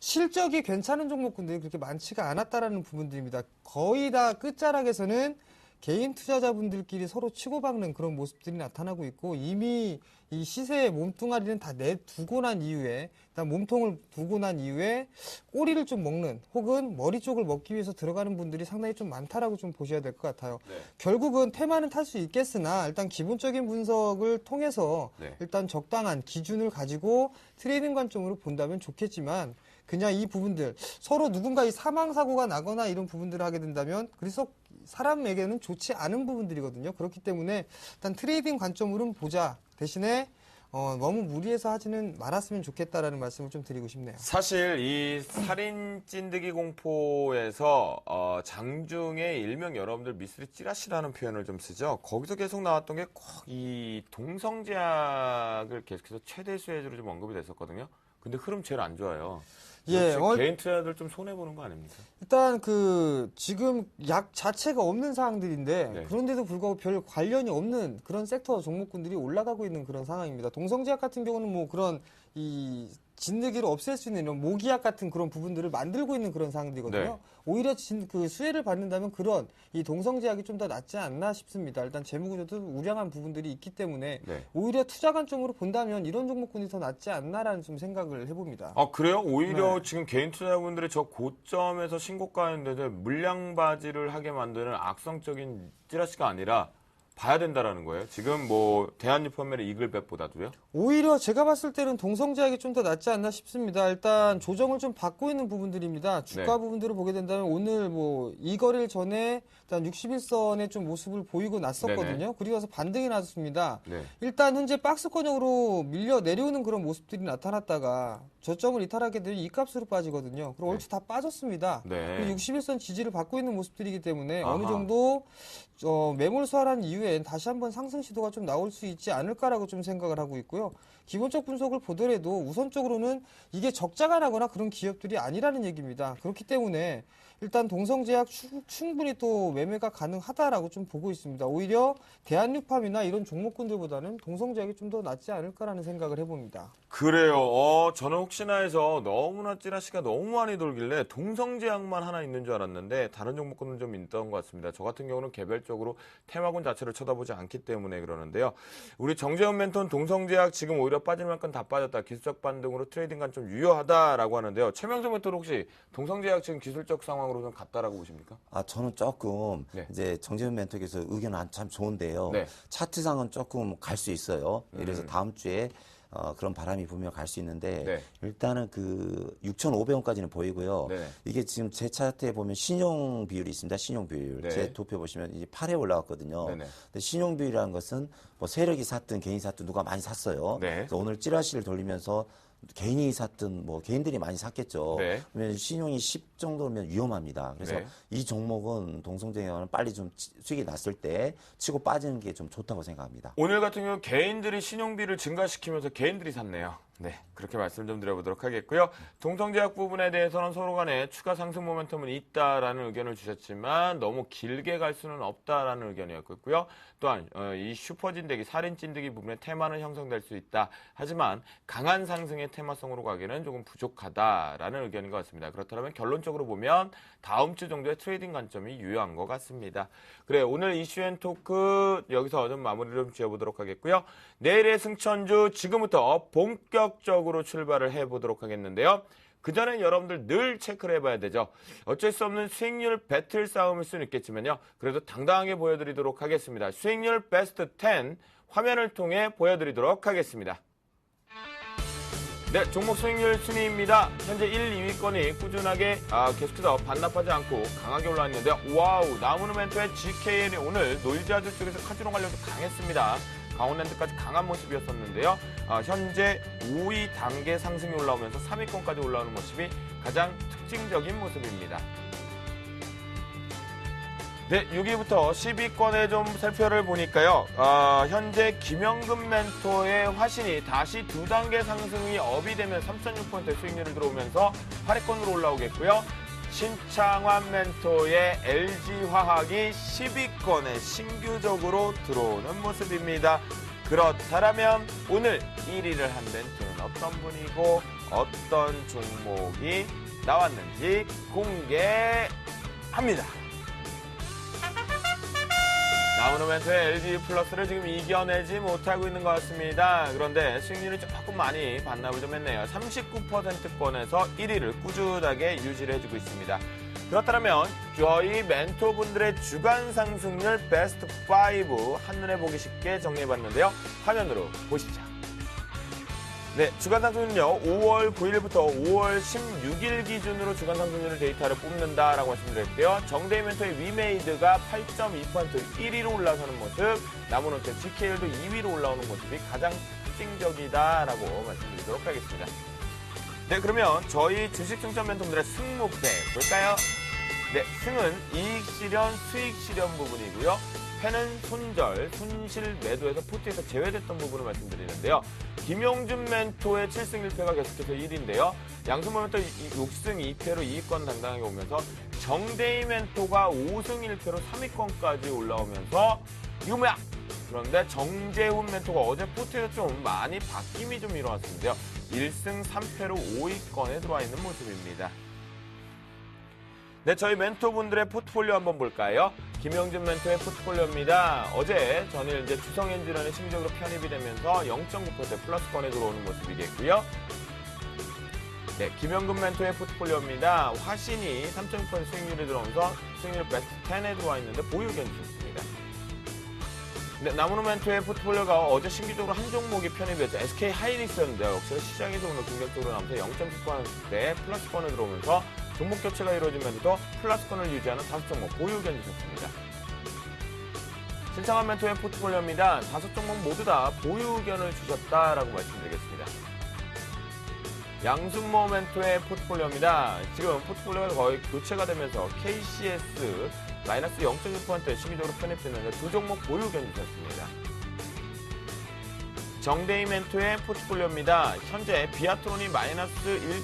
실적이 괜찮은 종목군들이 그렇게 많지가 않았다라는 부분들입니다. 거의 다 끝자락에서는 개인 투자자분들끼리 서로 치고박는 그런 모습들이 나타나고 있고 이미 이 시세의 몸뚱아리는 다 내두고 난 이후에 일단 몸통을 두고 난 이후에 꼬리를 좀 먹는 혹은 머리 쪽을 먹기 위해서 들어가는 분들이 상당히 좀 많다라고 좀 보셔야 될 것 같아요. 네. 결국은 테마는 탈 수 있겠으나 일단 기본적인 분석을 통해서 네. 일단 적당한 기준을 가지고 트레이딩 관점으로 본다면 좋겠지만 그냥 이 부분들 서로 누군가 이 사망 사고가 나거나 이런 부분들을 하게 된다면 그래서 사람에게는 좋지 않은 부분들이거든요. 그렇기 때문에 일단 트레이딩 관점으로는 보자. 대신에 너무 무리해서 하지는 말았으면 좋겠다라는 말씀을 좀 드리고 싶네요. 사실 이 살인 찐드기 공포에서 장중에 일명 여러분들 미스리 찌라시라는 표현을 좀 쓰죠. 거기서 계속 나왔던 게 꼭 이 동성제약을 계속해서 최대 수혜주로 좀 언급이 됐었거든요. 근데 흐름 제일 안 좋아요. 예, 개인 투자들 좀 손해 보는 거 아닙니까? 일단 지금 약 자체가 없는 사항들인데 네. 그런데도 불구하고 별 관련이 없는 그런 섹터 종목군들이 올라가고 있는 그런 상황입니다. 동성제약 같은 경우는 뭐 그런 이 진드기를 없앨 수 있는 이런 모기약 같은 그런 부분들을 만들고 있는 그런 상황들이거든요. 네. 오히려 수혜를 받는다면 그런 이 동성제약이 좀 더 낫지 않나 싶습니다. 일단 재무구조도 우량한 부분들이 있기 때문에 네. 오히려 투자 관점으로 본다면 이런 종목군이 더 낫지 않나라는 좀 생각을 해봅니다. 아, 그래요? 오히려 네. 지금 개인 투자자분들이 저 고점에서 신고가였는데 물량바지를 하게 만드는 악성적인 찌라시가 아니라 봐야 된다라는 거예요. 지금 뭐 대한유판멜의 이글벳보다도요? 오히려 제가 봤을 때는 동성제약이 좀 더 낫지 않나 싶습니다. 일단 조정을 좀 받고 있는 부분들입니다. 주가 네. 부분들을 보게 된다면 오늘 뭐 이 거래일 전에 일단 61선의 좀 모습을 보이고 났었거든요. 네네. 그리고 나서 반등이 나왔습니다. 네. 일단 현재 박스권역으로 밀려 내려오는 그런 모습들이 나타났다가 저점을 이탈하게 되면 이 값으로 빠지거든요. 그리고 얼추 다 빠졌습니다. 네. 그리고 61선 지지를 받고 있는 모습들이기 때문에 아하. 어느 정도 매몰 소화한 이후엔 다시 한번 상승 시도가 좀 나올 수 있지 않을까라고 좀 생각을 하고 있고요. 기본적 분석을 보더라도 우선적으로는 이게 적자가 나거나 그런 기업들이 아니라는 얘기입니다. 그렇기 때문에 일단 동성제약 충분히 또 매매가 가능하다라고 좀 보고 있습니다. 오히려 대한유팜이나 이런 종목군들보다는 동성제약이 좀 더 낫지 않을까라는 생각을 해봅니다. 그래요. 저는 혹시나 해서 너무나 찌라시가 너무 많이 돌길래 동성제약만 하나 있는 줄 알았는데 다른 종목군은 좀 있던 것 같습니다. 저 같은 경우는 개별적으로 테마군 자체를 쳐다보지 않기 때문에 그러는데요. 우리 정재훈 멘토는 동성제약 지금 오히려 빠질 만큼 다 빠졌다. 기술적 반등으로 트레이딩간 좀 유효하다라고 하는데요. 최명석 멘토는 혹시 동성제약 지금 기술적 상황으로 좀 같다라고 보십니까? 저는 조금 네. 이제 정재훈 멘토께서 의견은 참 좋은데요. 네. 차트상은 조금 갈 수 있어요. 그래서 다음 주에 그런 바람이 불면 갈 수 있는데 네. 일단은 6,500원까지는 보이고요. 네. 이게 지금 제 차트에 보면 신용 비율이 있습니다. 신용 비율. 네. 제 도표 보시면 이제 8에 올라왔거든요. 네네. 근데 신용 비율이라는 것은 뭐 세력이 샀든 개인이 샀든 누가 많이 샀어요. 네. 그래서 오늘 찌라시를 돌리면서 개인이 샀든 뭐 개인들이 많이 샀겠죠. 네. 그러면 신용이 10 정도면 위험합니다. 그래서 네. 이 종목은 동성제약은 빨리 좀 수익이 났을 때 치고 빠지는 게 좀 좋다고 생각합니다. 오늘 같은 경우 개인들이 신용비를 증가시키면서 개인들이 샀네요. 네, 그렇게 말씀 좀 드려보도록 하겠고요. 동성제약 부분에 대해서는 서로 간에 추가 상승 모멘텀은 있다라는 의견을 주셨지만 너무 길게 갈 수는 없다라는 의견이었고요. 또한 이 슈퍼진드기, 살인진드기 부분에 테마는 형성될 수 있다. 하지만 강한 상승의 테마성으로 가기에는 조금 부족하다라는 의견인 것 같습니다. 그렇다면 결론적으로 보면 다음 주 정도의 트레이딩 관점이 유효한 것 같습니다. 그래, 오늘 이슈앤토크 여기서 좀 마무리를 좀 지어보도록 하겠고요. 내일의 승천주 지금부터 본격적으로 출발을 해보도록 하겠는데요. 그전엔 여러분들 늘 체크를 해봐야 되죠. 어쩔 수 없는 수익률 배틀 싸움일 수는 있겠지만요. 그래도 당당하게 보여드리도록 하겠습니다. 수익률 베스트 10 화면을 통해 보여드리도록 하겠습니다. 네, 종목 수익률 순위입니다. 현재 1, 2위권이 꾸준하게 계속해서 반납하지 않고 강하게 올라왔는데요. 와우, 나무누멘토의 GKN이 오늘 노이즈아주 쪽에서 카지노 관련도 강했습니다. 강원랜드까지 강한 모습이었었는데요. 현재 5위 단계 상승이 올라오면서 3위권까지 올라오는 모습이 가장 특징적인 모습입니다. 네, 6위부터 10위권에 좀 살펴를 보니까요. 현재 김영금 멘토의 화신이 다시 2단계 상승이 업이 되면 3.6%의 수익률을 들어오면서 8위권으로 올라오겠고요. 신창환 멘토의 LG화학이 10위권에 신규적으로 들어오는 모습입니다. 그렇다면 오늘 1위를 한 멘토는 어떤 분이고 어떤 종목이 나왔는지 공개합니다. 나무누멘토의 LG 플러스를 지금 이겨내지 못하고 있는 것 같습니다. 그런데 수익률이 조금 많이 반납을 좀 했네요. 39%권에서 1위를 꾸준하게 유지를 해주고 있습니다. 그렇다면 저희 멘토분들의 주간 상승률 베스트 5 한눈에 보기 쉽게 정리해봤는데요. 화면으로 보시죠. 네, 주간 상승률은요, 5월 9일부터 5월 16일 기준으로 주간 상승률 데이터를 뽑는다라고 말씀드렸고요. 정대희 멘토의 위메이드가 8.2% 1위로 올라서는 모습, 나무노트 GKL도 2위로 올라오는 모습이 가장 특징적이다라고 말씀드리도록 하겠습니다. 네, 그러면 저희 주식 승천 멘토분들의 승무패 볼까요? 네, 승은 이익 실현, 수익 실현 부분이고요. 패는 손절, 손실 매도에서 포트에서 제외됐던 부분을 말씀드리는데요. 김용준 멘토의 7승 1패가 계속해서 1위인데요. 양승모 멘토 6승 2패로 2위권 당당하게 오면서 정대희 멘토가 5승 1패로 3위권까지 올라오면서 이거 뭐야? 그런데 정재훈 멘토가 어제 포트에서 좀 많이 바뀜이 좀 일어났는데요. 1승 3패로 5위권에 들어와 있는 모습입니다. 네, 저희 멘토분들의 포트폴리오 한번 볼까요? 김영준 멘토의 포트폴리오입니다. 어제 전일 이제 주성엔진원이 심리적으로 편입이 되면서 0.9% 플러스권에 들어오는 모습이겠고요. 네, 김영근 멘토의 포트폴리오입니다. 화신이 3.6% 수익률이 들어오면서 수익률 베스트 10에 들어와 있는데 보유 견주 좋습니다. 네, 나무노 멘토의 포트폴리오가 어제 신규적으로 한 종목이 편입이었죠. SK 하이닉스였는데요. 역시 시장에서 오늘 긍정적으로 나오면서 0.9%대 플러스권에 들어오면서 종목 교체가 이루어지면서도 플러스권을 유지하는 5종목 보유 견주셨습니다. 신창환 멘토의 포트폴리오입니다. 5종목 모두 다 보유 의견을 주셨다라고 말씀드리겠습니다. 양순모 멘토의 포트폴리오입니다. 지금 포트폴리오가 거의 교체가 되면서 KCS 마이너스 0.6%에 시기적으로 편입됐는데 2종목 보유 의견 주셨습니다. 정대희 멘토의 포트폴리오입니다. 현재 비아트론이 마이너스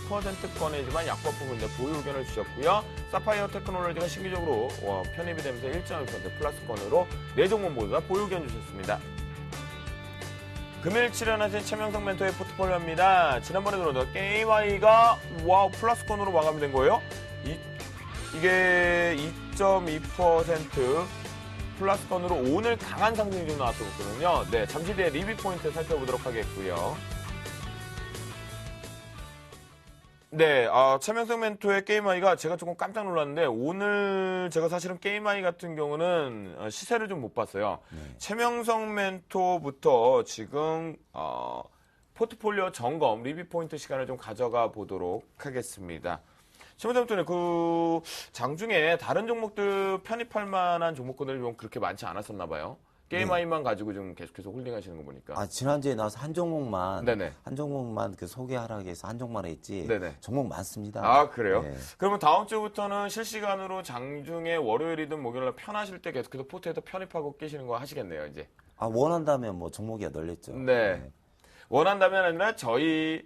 1%권이지만 약보 부분인데 보유 의견을 주셨고요. 사파이어 테크놀로지가 신규적으로 편입이 되면서 1.1% 플러스권으로 4종목 모두 다 보유 의견 주셨습니다. 금일 출연하신 최명성 멘토의 포트폴리오입니다. 지난번에 들어온 게임아이가 와우 플러스권으로 마감이 된 거예요. 이게 2.2% 플러스권으로 오늘 강한 상승이 좀 나왔거든요. 네, 잠시 뒤에 리뷰 포인트 살펴보도록 하겠고요. 네, 최명성 멘토의 게임아이가 제가 조금 깜짝 놀랐는데 오늘 제가 사실은 게임아이 같은 경우는 시세를 좀 못 봤어요. 최명성 멘토부터 지금 포트폴리오 점검 리뷰 포인트 시간을 좀 가져가 보도록 하겠습니다. 최명성 멘토는 그 장중에 다른 종목들 편입할 만한 종목군들이 좀 그렇게 많지 않았었나 봐요. 게임아이만 가지고 좀 계속해서 홀딩하시는 거 보니까. 지난주에 나와서 한 종목만 네네. 그 소개하라고 해서 한 종목만 했지. 네네. 종목 많습니다. 아, 그래요? 네. 그러면 다음 주부터는 실시간으로 장중에 월요일이든 목요일날 편하실 때 계속해서 포트에서 편입하고 끼시는 거 하시겠네요, 이제. 원한다면 뭐 종목이 널렸죠. 네. 원한다면 아니라 저희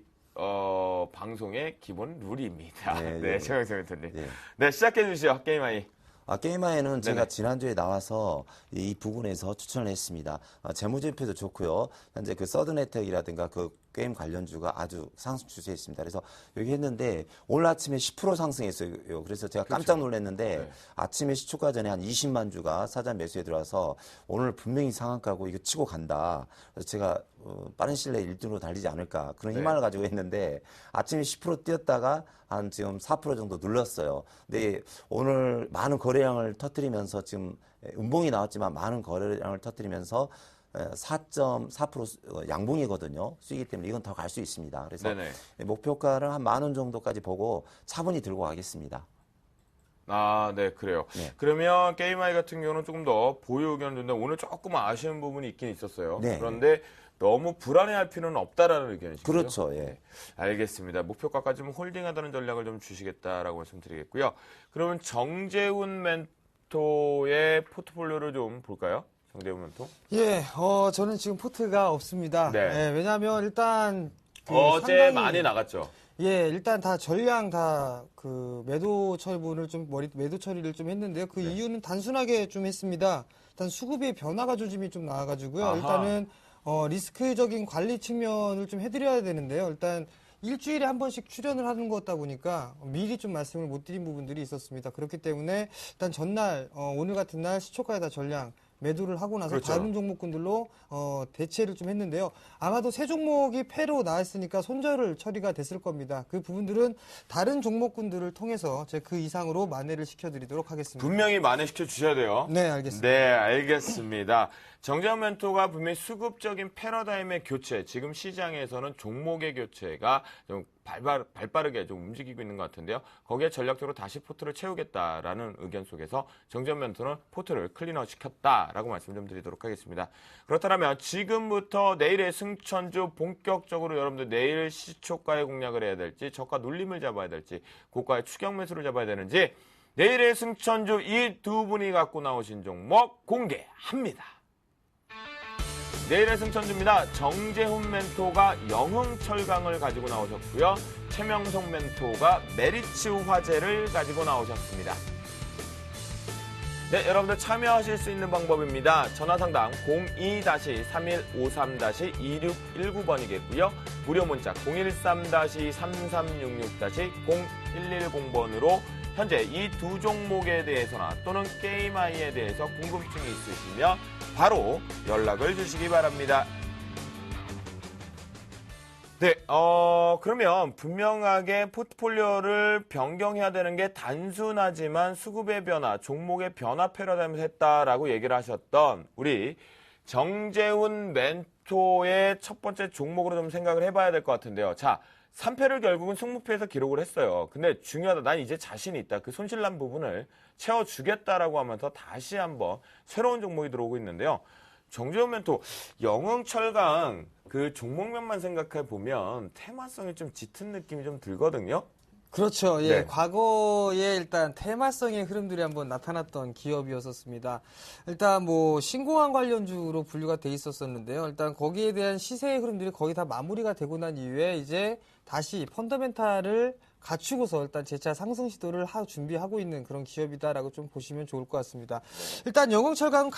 방송의 기본 룰입니다. 네, 네, 네. 최명성 멘토님. 네. 네, 시작해 주시죠, 게임아이. 게임아이는 제가 네네. 지난주에 나와서 이 부분에서 추천을 했습니다. 재무제표도 좋고요. 현재 그 서든혜택이라든가 그 게임 관련주가 아주 상승 추세에 있습니다. 그래서 여기 했는데 오늘 아침에 10% 상승했어요. 그래서 제가 깜짝 놀랐는데 네. 아침에 시초가 전에 한 20만 주가 사전 매수에 들어와서 오늘 분명히 상한가고 이거 치고 간다. 그래서 제가 빠른 시일 내에 1등으로 달리지 않을까 그런 네. 희망을 가지고 했는데 아침에 10% 뛰었다가 한 지금 4% 정도 눌렀어요. 근데 오늘 많은 거래량을 터뜨리면서 지금 음봉이 나왔지만 많은 거래량을 터뜨리면서 4.4% 양봉이거든요. 수익이기 때문에 이건 더 갈 수 있습니다. 그래서 네네. 목표가를 한 10,000원 정도까지 보고 차분히 들고 가겠습니다. 아, 네, 그래요. 네. 그러면 게임아이 같은 경우는 조금 더 보유 의견을 줬는데 오늘 조금 아쉬운 부분이 있긴 있었어요. 네. 그런데 너무 불안해할 필요는 없다라는 의견이시죠? 그렇죠. 예. 알겠습니다. 목표가까지 좀 홀딩하다는 전략을 좀 주시겠다라고 말씀드리겠고요. 그러면 정재훈 멘토의 포트폴리오를 좀 볼까요? 정재훈 멘토. 예, 저는 지금 포트가 없습니다. 네. 예, 왜냐하면 일단 어제 상당히- 많이 나갔죠. 예, 일단 다 전량 다 그 매도 처분을 좀 매도 처리를 좀 했는데요. 그 네. 이유는 단순하게 좀 했습니다. 일단 수급의 변화가 조짐이 좀 나와가지고요. 아하. 일단은 리스크적인 관리 측면을 좀 해드려야 되는데요. 일단 일주일에 한 번씩 출연을 하는 거다 보니까 미리 좀 말씀을 못 드린 부분들이 있었습니다. 그렇기 때문에 일단 전날 오늘 같은 날 시초가에 다 전량 매도를 하고 나서 그렇죠. 다른 종목군들로 대체를 좀 했는데요. 아마도 세 종목이 패로 나왔으니까 손절을 처리가 됐을 겁니다. 그 부분들은 다른 종목군들을 통해서 제가 그 이상으로 만회를 시켜드리도록 하겠습니다. 분명히 만회시켜 주셔야 돼요. 네, 알겠습니다. 네, 알겠습니다. 정재훈 멘토가 분명히 수급적인 패러다임의 교체, 지금 시장에서는 종목의 교체가 좀 발빠르게 좀 움직이고 있는 것 같은데요. 거기에 전략적으로 다시 포트를 채우겠다라는 의견 속에서 정재훈 멘토는 포트를 클리너 시켰다라고 말씀 좀 드리도록 하겠습니다. 그렇다면 지금부터 내일의 승천주 본격적으로 여러분들 내일 시초가의 공략을 해야 될지 저가 눌림을 잡아야 될지 고가의 추격 매수를 잡아야 되는지 내일의 승천주 이 두 분이 갖고 나오신 종목 공개합니다. 내일의 승천주입니다. 정재훈 멘토가 영흥철강을 가지고 나오셨고요. 최명성 멘토가 메리츠 화재를 가지고 나오셨습니다. 네, 여러분들 참여하실 수 있는 방법입니다. 전화상담 02-3153-2619번이겠고요. 무료 문자 013-3366-0110번으로 현재 이 두 종목에 대해서나 또는 게임 아이에 대해서 궁금증이 있으시면 바로 연락을 주시기 바랍니다. 네, 그러면 분명하게 포트폴리오를 변경해야 되는 게 단순하지만 수급의 변화, 종목의 변화 패러다임에서 했다라고 얘기를 하셨던 우리 정재훈 멘토의 첫 번째 종목으로 좀 생각을 해봐야 될 것 같은데요. 자, 3패를 결국은 승무패에서 기록을 했어요. 근데 중요하다. 난 이제 자신이 있다. 그 손실난 부분을 채워주겠다라고 하면서 다시 한번 새로운 종목이 들어오고 있는데요. 정재훈 멘토, 영흥철강 그 종목면만 생각해 보면 테마성이 좀 짙은 느낌이 좀 들거든요. 그렇죠. 예, 네. 과거에 일단 테마성의 흐름들이 한번 나타났던 기업이었었습니다. 일단 뭐 신공항 관련주로 분류가 돼 있었었는데요. 일단 거기에 대한 시세의 흐름들이 거의 다 마무리가 되고 난 이후에 이제 다시 펀더멘탈을 갖추고서 일단 재차 상승 시도를 준비하고 있는 그런 기업이다라고 좀 보시면 좋을 것 같습니다. 일단 영흥철강은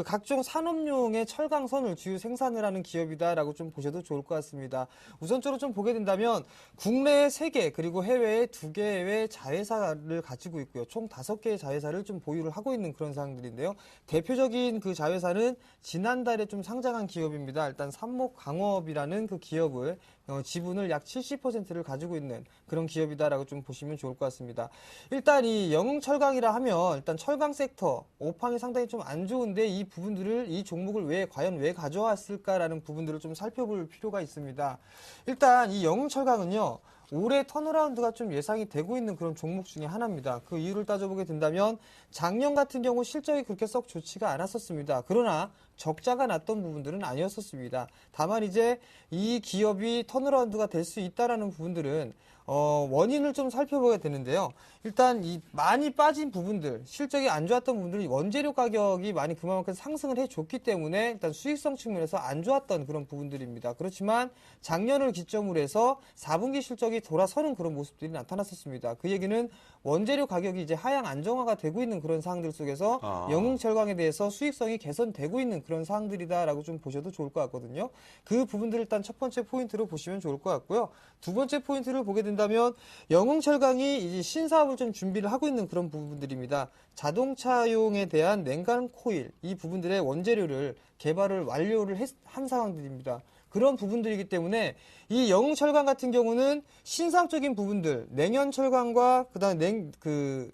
각종 산업용의 철강선을 주요 생산을 하는 기업이다라고 좀 보셔도 좋을 것 같습니다. 우선적으로 좀 보게 된다면 국내에 3개 그리고 해외에 2개의 자회사를 가지고 있고요. 총 5개의 자회사를 좀 보유를 하고 있는 그런 상황들인데요. 대표적인 그 자회사는 지난달에 좀 상장한 기업입니다. 일단 삼목광업이라는 그 기업을 지분을 약 70%를 가지고 있는 그런 기업이다라고 좀 보시면 좋을 것 같습니다. 일단 이 영흥철강이라 하면 일단 철강 섹터 업황이 상당히 좀 안 좋은데 이 부분들을 이 종목을 과연 왜 가져왔을까라는 부분들을 좀 살펴볼 필요가 있습니다. 일단 이 영흥철강은요. 올해 턴어라운드가 좀 예상이 되고 있는 그런 종목 중에 하나입니다. 그 이유를 따져보게 된다면 작년 같은 경우 실적이 그렇게 썩 좋지가 않았었습니다. 그러나 적자가 났던 부분들은 아니었었습니다. 다만 이제 이 기업이 턴어라운드가 될 수 있다라는 부분들은 원인을 좀 살펴보게 되는데요. 일단 이 많이 빠진 부분들, 실적이 안 좋았던 부분들이 원재료 가격이 많이 그만큼 상승을 해줬기 때문에 일단 수익성 측면에서 안 좋았던 그런 부분들입니다. 그렇지만 작년을 기점으로 해서 4분기 실적이 돌아서는 그런 모습들이 나타났었습니다. 그 얘기는 원재료 가격이 이제 하향 안정화가 되고 있는 그런 상황들 속에서 영흥철강에 대해서 수익성이 개선되고 있는 그런 상황들이다라고 좀 보셔도 좋을 것 같거든요. 그 부분들을 일단 첫 번째 포인트로 보시면 좋을 것 같고요. 두 번째 포인트를 보게 된다면 영흥철강이 이제 신사업을 좀 준비를 하고 있는 그런 부분들입니다. 자동차용에 대한 냉간 코일 이 부분들의 원재료를 개발을 완료를 한 상황들입니다. 그런 부분들이기 때문에 이 영흥철강 같은 경우는 신상적인 부분들, 냉연철강과 그다음에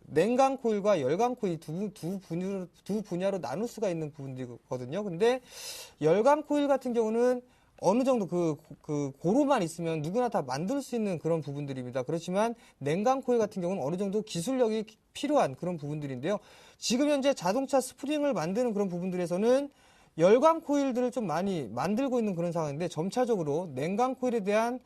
냉강 코일과 열강 코일 두 분야로 나눌 수가 있는 부분들이거든요. 근데 열강 코일 같은 경우는 어느 정도 고로만 있으면 누구나 다 만들 수 있는 그런 부분들입니다. 그렇지만 냉강 코일 같은 경우는 어느 정도 기술력이 필요한 그런 부분들인데요. 지금 현재 자동차 스프링을 만드는 그런 부분들에서는 열강 코일들을 좀 많이 만들고 있는 그런 상황인데 점차적으로 냉강 코일에 대한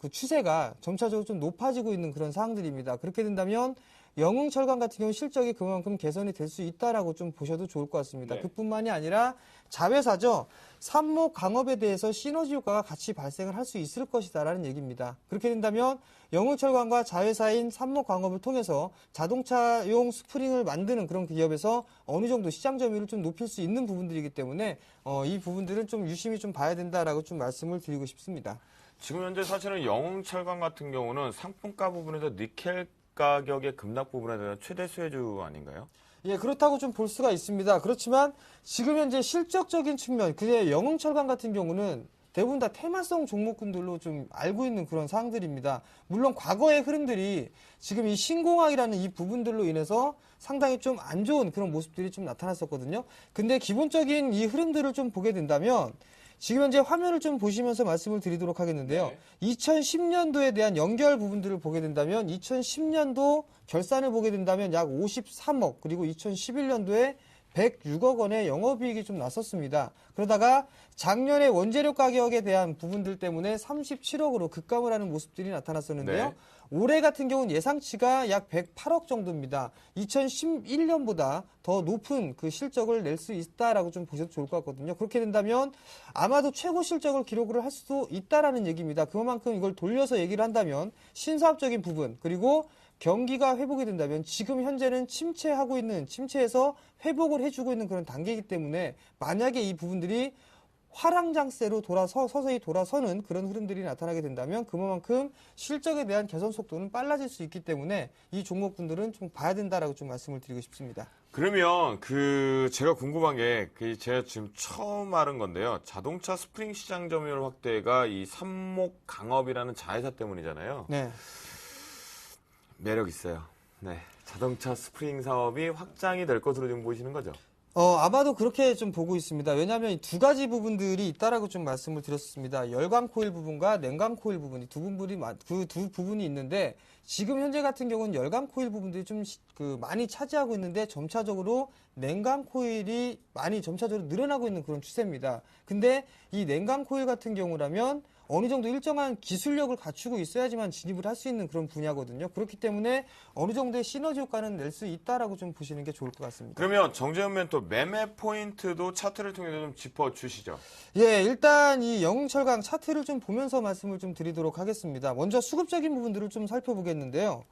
그 추세가 점차적으로 좀 높아지고 있는 그런 상황들입니다. 그렇게 된다면 영흥철강 같은 경우 실적이 그만큼 개선이 될 수 있다라고 좀 보셔도 좋을 것 같습니다. 네. 그뿐만이 아니라 자회사죠. 삼목광업에 대해서 시너지 효과가 같이 발생을 할 수 있을 것이다라는 얘기입니다. 그렇게 된다면 영흥철강과 자회사인 삼목광업을 통해서 자동차용 스프링을 만드는 그런 기업에서 어느 정도 시장 점유율을 좀 높일 수 있는 부분들이기 때문에 이 부분들은 좀 유심히 좀 봐야 된다라고 좀 말씀을 드리고 싶습니다. 지금 현재 사실은 영흥철강 같은 경우는 상품가 부분에서 니켈 가격의 급락 부분에 대한 최대 수혜주 아닌가요? 예, 그렇다고 좀 볼 수가 있습니다. 그렇지만 지금 현재 실적적인 측면, 그게 영흥철강 같은 경우는 대부분 다 테마성 종목군들로 좀 알고 있는 그런 상황들입니다. 물론 과거의 흐름들이 지금 이 신공항이라는 이 부분들로 인해서 상당히 좀 안 좋은 그런 모습들이 좀 나타났었거든요. 근데 기본적인 이 흐름들을 좀 보게 된다면 지금 현재 화면을 좀 보시면서 말씀을 드리도록 하겠는데요. 네. 2010년도에 대한 연결 부분들을 보게 된다면 2010년도 결산을 보게 된다면 약 53억 그리고 2011년도에 106억 원의 영업이익이 좀 났었습니다. 그러다가 작년에 원재료 가격에 대한 부분들 때문에 37억으로 급감을 하는 모습들이 나타났었는데요. 네. 올해 같은 경우는 예상치가 약 108억 정도입니다. 2011년보다 더 높은 그 실적을 낼 수 있다라고 좀 보셔도 좋을 것 같거든요. 그렇게 된다면 아마도 최고 실적을 기록을 할 수도 있다라는 얘기입니다. 그만큼 이걸 돌려서 얘기를 한다면 신사업적인 부분 그리고 경기가 회복이 된다면 지금 현재는 침체하고 있는 침체에서 회복을 해주고 있는 그런 단계이기 때문에 만약에 이 부분들이 화랑장세로 서서히 돌아서는 그런 흐름들이 나타나게 된다면 그만큼 실적에 대한 개선 속도는 빨라질 수 있기 때문에 이 종목군들은 좀 봐야 된다라고 좀 말씀을 드리고 싶습니다. 그러면 제가 궁금한 게 제가 지금 처음 알은 건데요. 자동차 스프링 시장 점유율 확대가 이 삼목 강업이라는 자회사 때문이잖아요. 네. 매력 있어요. 네. 자동차 스프링 사업이 확장이 될 것으로 지금 보시는 거죠? 아마도 그렇게 좀 보고 있습니다. 왜냐하면 이 두 가지 부분들이 있다라고 좀 말씀을 드렸습니다. 열강 코일 부분과 냉각 코일 부분, 그 두 부분이 있는데 지금 현재 같은 경우는 열강 코일 부분들이 좀 많이 차지하고 있는데 점차적으로 냉각 코일이 많이 점차적으로 늘어나고 있는 그런 추세입니다. 근데 이 냉각 코일 같은 경우라면 어느 정도 일정한 기술력을 갖추고 있어야지만 진입을 할 수 있는 그런 분야거든요. 그렇기 때문에 어느 정도의 시너지 효과는 낼 수 있다라고 좀 보시는 게 좋을 것 같습니다. 그러면 정재훈 멘토 매매 포인트도 차트를 통해서 좀 짚어주시죠. 예, 일단 이 영웅철강 차트를 좀 보면서 말씀을 좀 드리도록 하겠습니다. 먼저 수급적인 부분들을 좀 살펴보겠는데요.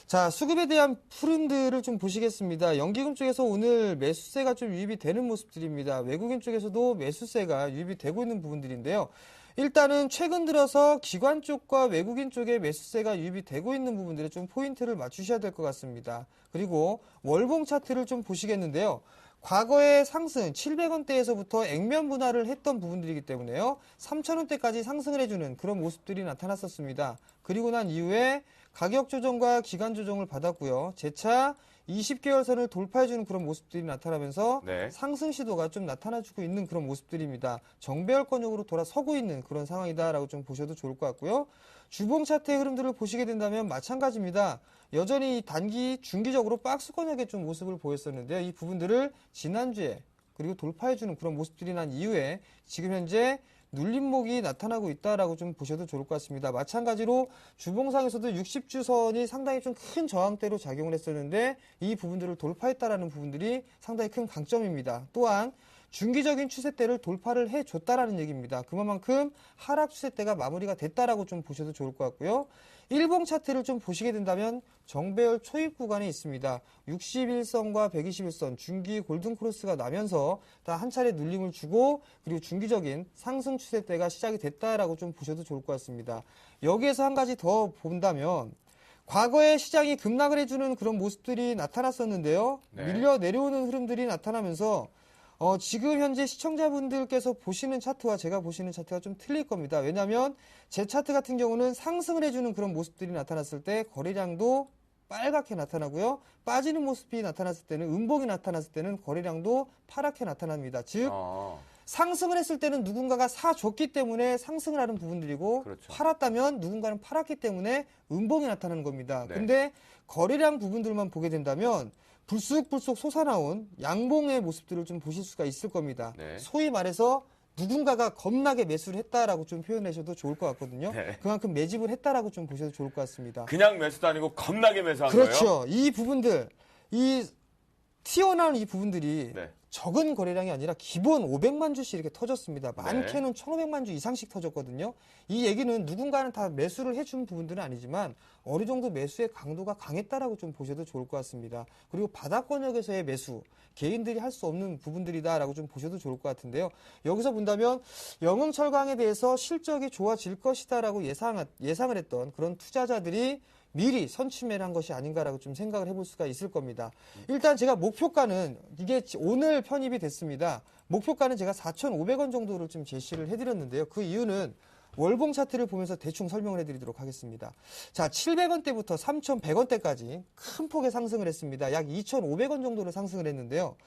자, 수급에 대한 흐름들을 좀 보시겠습니다. 연기금 쪽에서 오늘 매수세가 좀 유입이 되는 모습들입니다. 외국인 쪽에서도 매수세가 유입이 되고 있는 부분들인데요. 일단은 최근 들어서 기관 쪽과 외국인 쪽에 매수세가 유입이 되고 있는 부분들에 좀 포인트를 맞추셔야 될 것 같습니다. 그리고 월봉 차트를 좀 보시겠는데요. 과거의 상승 700원대에서부터 액면 분할을 했던 부분들이기 때문에요. 3,000원대까지 상승을 해주는 그런 모습들이 나타났었습니다. 그리고 난 이후에 가격 조정과 기간 조정을 받았고요. 재차 20개월 선을 돌파해주는 그런 모습들이 나타나면서 네. 상승 시도가 좀 나타나주고 있는 그런 모습들입니다. 정배열권역으로 돌아서고 있는 그런 상황이다라고 좀 보셔도 좋을 것 같고요. 주봉 차트의 흐름들을 보시게 된다면 마찬가지입니다. 여전히 단기, 중기적으로 박스권역의 좀 모습을 보였었는데요. 이 부분들을 지난주에 그리고 돌파해주는 그런 모습들이 난 이후에 지금 현재 눌림목이 나타나고 있다라고 좀 보셔도 좋을 것 같습니다. 마찬가지로 주봉상에서도 60주선이 상당히 좀 큰 저항대로 작용을 했었는데 이 부분들을 돌파했다라는 부분들이 상당히 큰 강점입니다. 또한 중기적인 추세대를 돌파를 해줬다라는 얘기입니다. 그만큼 하락 추세대가 마무리가 됐다라고 좀 보셔도 좋을 것 같고요. 일봉 차트를 좀 보시게 된다면 정배열 초입 구간에 있습니다. 61선과 121선 중기 골든 크로스가 나면서 다 한 차례 눌림을 주고 그리고 중기적인 상승 추세대가 시작이 됐다라고 좀 보셔도 좋을 것 같습니다. 여기에서 한 가지 더 본다면 과거에 시장이 급락을 해주는 그런 모습들이 나타났었는데요. 네. 밀려 내려오는 흐름들이 나타나면서 지금 현재 시청자분들께서 보시는 차트와 제가 보시는 차트가 좀 틀릴 겁니다. 왜냐하면 제 차트 같은 경우는 상승을 해주는 그런 모습들이 나타났을 때 거래량도 빨갛게 나타나고요. 빠지는 모습이 나타났을 때는 음봉이 나타났을 때는 거래량도 파랗게 나타납니다. 즉 상승을 했을 때는 누군가가 사줬기 때문에 상승을 하는 부분들이고 그렇죠. 팔았다면 누군가는 팔았기 때문에 음봉이 나타나는 겁니다. 네. 근데 거래량 부분들만 보게 된다면 불쑥불쑥 솟아나온 양봉의 모습들을 좀 보실 수가 있을 겁니다. 네. 소위 말해서 누군가가 겁나게 매수를 했다라고 좀 표현하셔도 좋을 것 같거든요. 네. 그만큼 매집을 했다라고 좀 보셔도 좋을 것 같습니다. 그냥 매수도 아니고 겁나게 매수한 거예요? 그렇죠. 이 부분들, 이 튀어나온 이 부분들이 네. 적은 거래량이 아니라 기본 500만 주씩 이렇게 터졌습니다. 네. 많게는 1,500만 주 이상씩 터졌거든요. 이 얘기는 누군가는 다 매수를 해준 부분들은 아니지만 어느 정도 매수의 강도가 강했다라고 좀 보셔도 좋을 것 같습니다. 그리고 바닥권역에서의 매수, 개인들이 할 수 없는 부분들이다라고 좀 보셔도 좋을 것 같은데요. 여기서 본다면 영흥철강에 대해서 실적이 좋아질 것이다라고 예상을 했던 그런 투자자들이 미리 선취매를 한 것이 아닌가라고 좀 생각을 해볼 수가 있을 겁니다. 일단 제가 목표가는 이게 오늘 편입이 됐습니다. 목표가는 제가 4,500원 정도를 좀 제시를 해드렸는데요. 그 이유는 월봉 차트를 보면서 대충 설명을 해드리도록 하겠습니다. 자, 700원대부터 3,100원대까지 큰 폭의 상승을 했습니다. 약 2,500원 정도를 상승을 했는데요.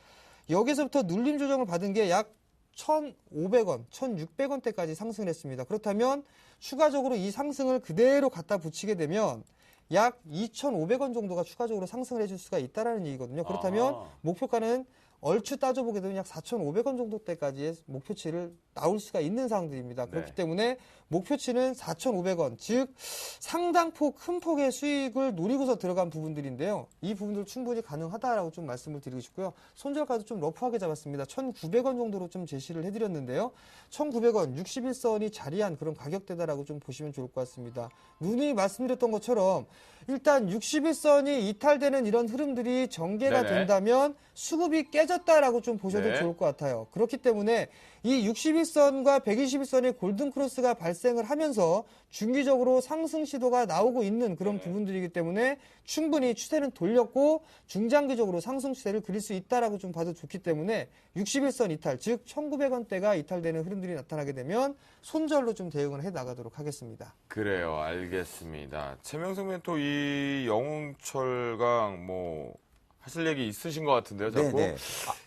여기서부터 눌림 조정을 받은 게 약 1,500원, 1,600원대까지 상승을 했습니다. 그렇다면 추가적으로 이 상승을 그대로 갖다 붙이게 되면 약 2,500원 정도가 추가적으로 상승을 해줄 수가 있다는 얘기거든요. 그렇다면 목표가는 얼추 따져보게 되면 약 4,500원 정도대까지의 목표치를 나올 수가 있는 상황들입니다. 그렇기 네. 때문에 목표치는 4,500원, 즉 상당폭 큰 폭의 수익을 노리고서 들어간 부분들인데요. 이 부분들 충분히 가능하다라고 좀 말씀을 드리고 싶고요. 손절가도 좀 러프하게 잡았습니다. 1,900원 정도로 좀 제시를 해드렸는데요. 1,900원, 61선이 자리한 그런 가격대다라고 좀 보시면 좋을 것 같습니다. 누누이 말씀드렸던 것처럼 일단 61선이 이탈되는 이런 흐름들이 전개가 네네. 된다면 수급이 깨졌다라고 좀 보셔도 네. 좋을 것 같아요. 그렇기 때문에 이 61선과 121선의 골든크로스가 발생을 하면서 중기적으로 상승 시도가 나오고 있는 그런 부분들이기 때문에 충분히 추세는 돌렸고 중장기적으로 상승 추세를 그릴 수 있다라고 좀 봐도 좋기 때문에 61선 이탈, 즉 1,900원대가 이탈되는 흐름들이 나타나게 되면 손절로 좀 대응을 해 나가도록 하겠습니다. 그래요. 알겠습니다. 최명석 멘토 이 영웅철강 뭐 하실 얘기 있으신 것 같은데요. 자꾸. 네네.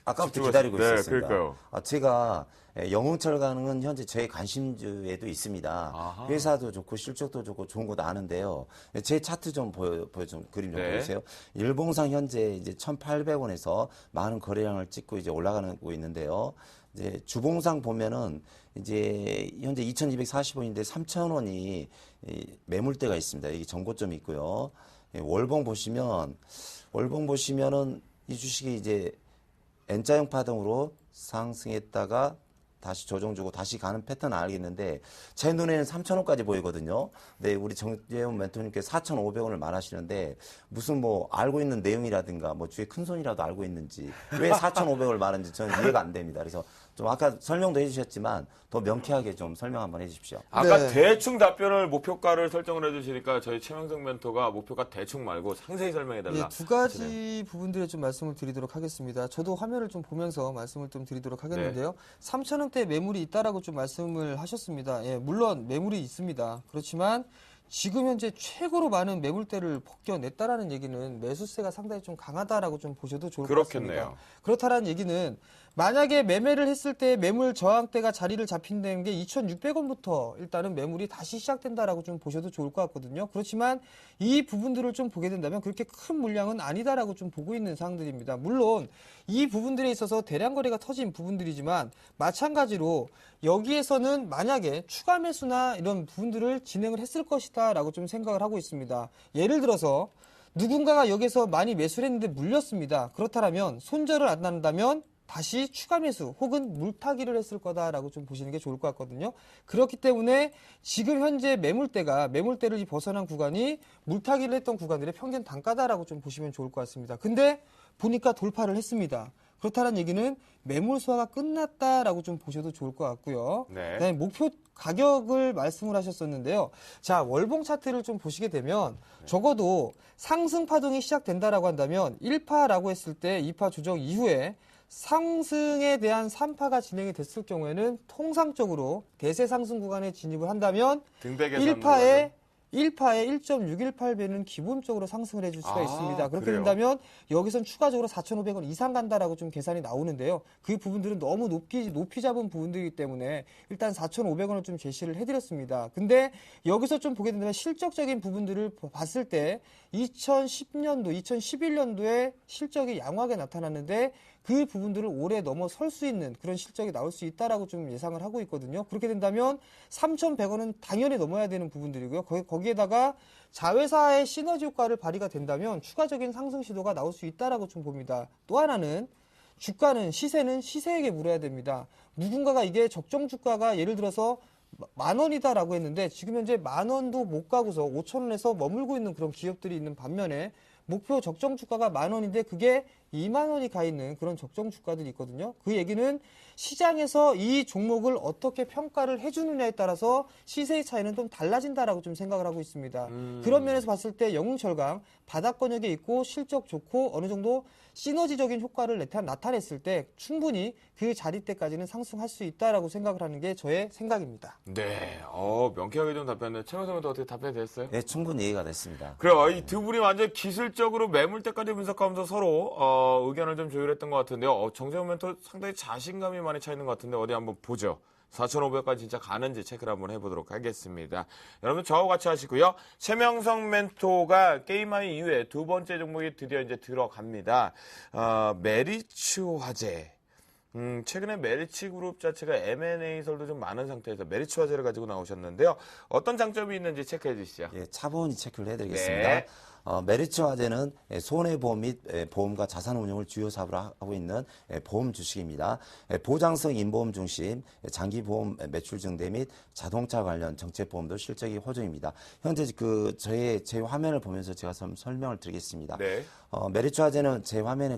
아까부터 집중해서- 기다리고 네, 있었습니다. 그러니까요. 제가 영웅철강은 현재 제 관심주에도 있습니다. 아하. 회사도 좋고 실적도 좋고 좋은 것도 아는데요. 제 차트 좀 좀 그림 좀 네. 보여주세요. 일봉상 현재 이제 1,800원에서 많은 거래량을 찍고 이제 올라가고 있는데요. 이제 주봉상 보면은 이제 현재 2,240원인데 3,000원이 매물대가 있습니다. 이게 정고점이 있고요. 월봉 보시면은 이 주식이 이제 N자형 파동으로 상승했다가 다시 조정 주고 다시 가는 패턴을 알겠는데 제 눈에는 3,000원까지 보이거든요. 근데 우리 정재훈 멘토님께서 4,500원을 말하시는데 무슨 뭐 알고 있는 내용이라든가 뭐 주에 큰 손이라도 알고 있는지 왜 4,500원을 말하는지 저는 이해가 안 됩니다. 그래서 좀 아까 설명도 해주셨지만 더 명쾌하게 좀 설명 한번 해주십시오. 아까 네. 대충 답변을 목표가를 설정을 해주시니까 저희 최명석 멘토가 목표가 대충 말고 상세히 설명해달라. 예, 두 가지 부분들에 좀 말씀을 드리도록 하겠습니다. 저도 화면을 좀 보면서 말씀을 좀 드리도록 하겠는데요. 3,000원대 매물이 있다라고 좀 말씀을 하셨습니다. 예, 물론 매물이 있습니다. 그렇지만 지금 현재 최고로 많은 매물대를 벗겨냈다라는 얘기는 매수세가 상당히 좀 강하다라고 좀 보셔도 좋을 것 그렇겠네요. 같습니다. 그렇다라는 얘기는 만약에 매매를 했을 때 매물 저항대가 자리를 잡힌다는 게 2,600원부터 일단은 매물이 다시 시작된다라고 좀 보셔도 좋을 것 같거든요. 그렇지만 이 부분들을 좀 보게 된다면 그렇게 큰 물량은 아니다라고 좀 보고 있는 상황들입니다. 물론 이 부분들에 있어서 대량 거래가 터진 부분들이지만 마찬가지로 여기에서는 만약에 추가 매수나 이런 부분들을 진행을 했을 것이다라고 좀 생각을 하고 있습니다. 예를 들어서 누군가가 여기서 많이 매수를 했는데 물렸습니다. 그렇다면 손절을 안 한다면 다시 추가 매수 혹은 물타기를 했을 거다라고 좀 보시는 게 좋을 것 같거든요. 그렇기 때문에 지금 현재 매물대를 벗어난 구간이 물타기를 했던 구간들의 평균 단가다라고 좀 보시면 좋을 것 같습니다. 근데 보니까 돌파를 했습니다. 그렇다는 얘기는 매물 소화가 끝났다라고 좀 보셔도 좋을 것 같고요. 네. 그다음에 목표 가격을 말씀을 하셨었는데요. 자, 월봉 차트를 좀 보시게 되면 적어도 상승 파동이 시작된다라고 한다면 1파라고 했을 때 2파 조정 이후에 상승에 대한 3파가 진행이 됐을 경우에는 통상적으로 대세 상승 구간에 진입을 한다면 등백에 1파에 1.618배는 기본적으로 상승을 해줄 수가 아, 있습니다. 그렇게 그래요? 된다면 여기선 추가적으로 4,500원 이상 간다라고 좀 계산이 나오는데요. 그 부분들은 너무 높이 잡은 부분들이기 때문에 일단 4,500원을 좀 제시를 해드렸습니다. 근데 여기서 좀 보게 된다면 실적적인 부분들을 봤을 때 2010년도, 2011년도에 실적이 양호하게 나타났는데 그 부분들을 올해 넘어설 수 있는 그런 실적이 나올 수 있다라고 좀 예상을 하고 있거든요. 그렇게 된다면 3,100원은 당연히 넘어야 되는 부분들이고요. 거기에다가 자회사의 시너지 효과를 발휘가 된다면 추가적인 상승 시도가 나올 수 있다라고 좀 봅니다. 또 하나는 시세는 시세에게 물어야 됩니다. 누군가가 이게 적정 주가가 예를 들어서 10,000원이다라고 했는데 지금 현재 10,000원도 못 가고서 5,000원에서 머물고 있는 그런 기업들이 있는 반면에 목표 적정 주가가 10,000원인데 그게 20,000원이 가 있는 그런 적정 주가들이 있거든요. 그 얘기는 시장에서 이 종목을 어떻게 평가를 해주느냐에 따라서 시세의 차이는 좀 달라진다라고 좀 생각을 하고 있습니다. 그런 면에서 봤을 때 영웅철강 바닥권역에 있고 실적 좋고 어느 정도 시너지적인 효과를 나타냈을 때 충분히 그 자리대까지는 상승할 수 있다라고 생각을 하는 게 저의 생각입니다. 네. 명쾌하게 좀 답변했는데 최명석 멘토 어떻게 답변이 됐어요? 네, 충분히 이해가 됐습니다. 그래요. 이 두 분이 완전 기술적으로 매물대까지 분석하면서 서로 의견을 좀 조율했던 것 같은데요. 정재훈 멘토 상당히 자신감이 많이 차 있는 것 같은데 어디 한번 보죠. 4,500까지 진짜 가는지 체크를 한번 해보도록 하겠습니다. 여러분 저하고 같이 하시고요. 최명성 멘토가 게임하이 이후에 두 번째 종목이 드디어 이제 들어갑니다. 메리츠 화재. 최근에 메리츠 그룹 자체가 M&A 설도 좀 많은 상태에서 메리츠 화재를 가지고 나오셨는데요. 어떤 장점이 있는지 체크해 주시죠. 예, 차분히 체크를 해드리겠습니다. 네. 메리츠 화재는 손해보험 및 보험과 자산운용을 주요 사업으로 하고 있는 보험 주식입니다. 보장성 인보험 중심, 장기보험 매출 증대 및 자동차 관련 정책보험도 실적이 호조입니다. 현재 제 화면을 보면서 제가 좀 설명을 드리겠습니다. 네. 메리츠 화재는 제 화면에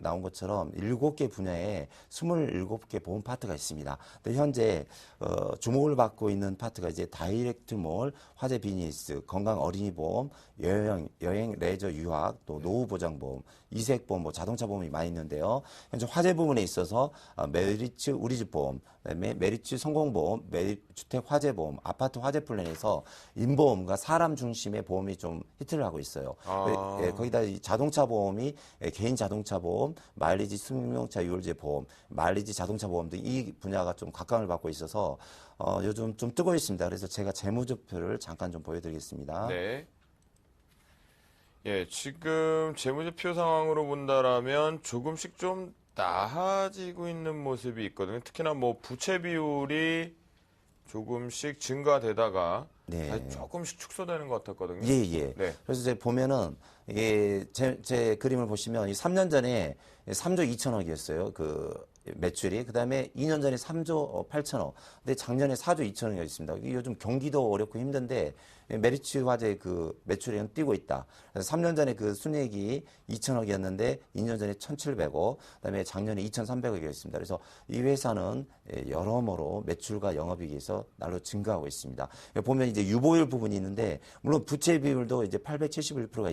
나온 것처럼 7개 분야에 27개 보험 파트가 있습니다. 근데 현재 주목을 받고 있는 파트가 이제 다이렉트몰, 화재 비즈니스, 건강 어린이 보험, 여행, 레저, 유학, 또 노후 보장 보험, 이색 보험, 자동차 보험이 많이 있는데요. 현재 화재 부분에 있어서 메리츠 우리집 보험, 그다음에 메리츠 성공보험, 주택 화재 보험, 아파트 화재 플랜에서 인보험과 사람 중심의 보험이 좀 히트를 하고 있어요. 거기다 이 자동차 보험이 개인 자동차 보험, 마일리지 승용차 유월제 보험, 마일리지 자동차 보험 등 이 분야가 좀 각광을 받고 있어서 요즘 좀 뜨고 있습니다. 그래서 제가 재무제표를 잠깐 좀 보여드리겠습니다. 네. 예, 지금 재무제표 상황으로 본다라면 조금씩 좀 나아지고 있는 모습이 있거든요. 특히나 부채 비율이 조금씩 증가되다가 네. 다시 조금씩 축소되는 것 같았거든요. 예. 네. 그래서 제가 보면은 이게 제 그림을 보시면 3년 전에 3조 2천억이었어요. 매출이. 그다음에 2년 전에 3조 8천억. 근데 작년에 4조 2천억이 있습니다. 요즘 경기도 어렵고 힘든데 메리츠 화재 매출이 뛰고 있다. 그래서 3년 전에 순이익이 2천억이었는데 2년 전에 1,700억, 그다음에 작년에 2,300억이었습니다. 그래서 이 회사는 여러모로 매출과 영업이익에서 날로 증가하고 있습니다. 보면 이제 유보율 부분이 있는데 물론 부채 비율도 이제 871%가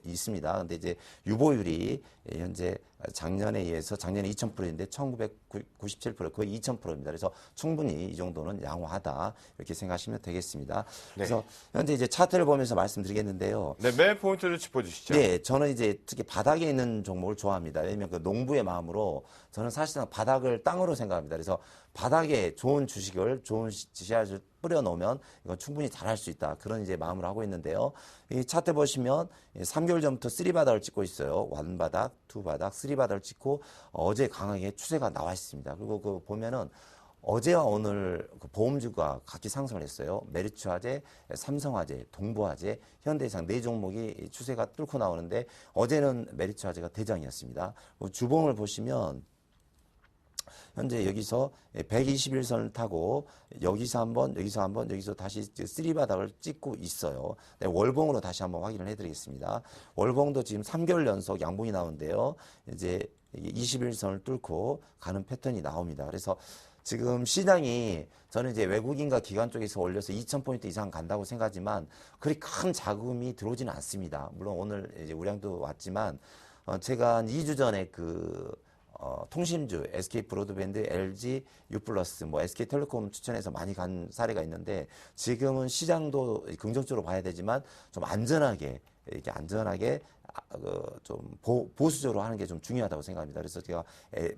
있습니다. 근데 이제 유보율이 현재 작년에 의해서 작년에 2,000%인데 1,997% 거의 2,000%입니다. 그래서 충분히 이 정도는 양호하다 이렇게 생각하시면 되겠습니다. 네. 그래서 현재 이제 차트를 보면서 말씀드리겠는데요. 네, 매 포인트를 짚어주시죠. 네, 저는 이제 특히 바닥에 있는 종목을 좋아합니다. 왜냐면 농부의 마음으로 저는 사실상 바닥을 땅으로 생각합니다. 그래서 바닥에 좋은 주식을 좋은 씨앗을 뿌려놓으면 이건 충분히 잘할 수 있다. 그런 이제 마음을 하고 있는데요. 이 차트 보시면 3개월 전부터 3바닥을 찍고 있어요. 1바닥, 2바닥, 3바닥을 찍고 어제 강하게 추세가 나와 있습니다. 그리고 보면은 어제와 오늘 보험주가 각기 상승을 했어요. 메리츠 화재, 삼성 화재, 동부 화재, 현대해상 4종목이 추세가 뚫고 나오는데 어제는 메리츠 화재가 대장이었습니다. 주봉을 보시면 현재 여기서 121선을 타고 여기서 한번, 여기서 다시 3바닥을 찍고 있어요. 네, 월봉으로 다시 한번 확인을 해드리겠습니다. 월봉도 지금 3개월 연속 양봉이 나오는데요. 이제 21선을 뚫고 가는 패턴이 나옵니다. 그래서 지금 시장이 저는 이제 외국인과 기관 쪽에서 올려서 2,000포인트 이상 간다고 생각하지만 그리 큰 자금이 들어오지는 않습니다. 물론 오늘 이제 우량도 왔지만 제가 한 2주 전에 통신주, SK 브로드밴드, LG, 유플러스, SK텔레콤 추천해서 많이 간 사례가 있는데 지금은 시장도 긍정적으로 봐야 되지만 좀 안전하게 좀 보수적으로 하는 게 좀 중요하다고 생각합니다. 그래서 제가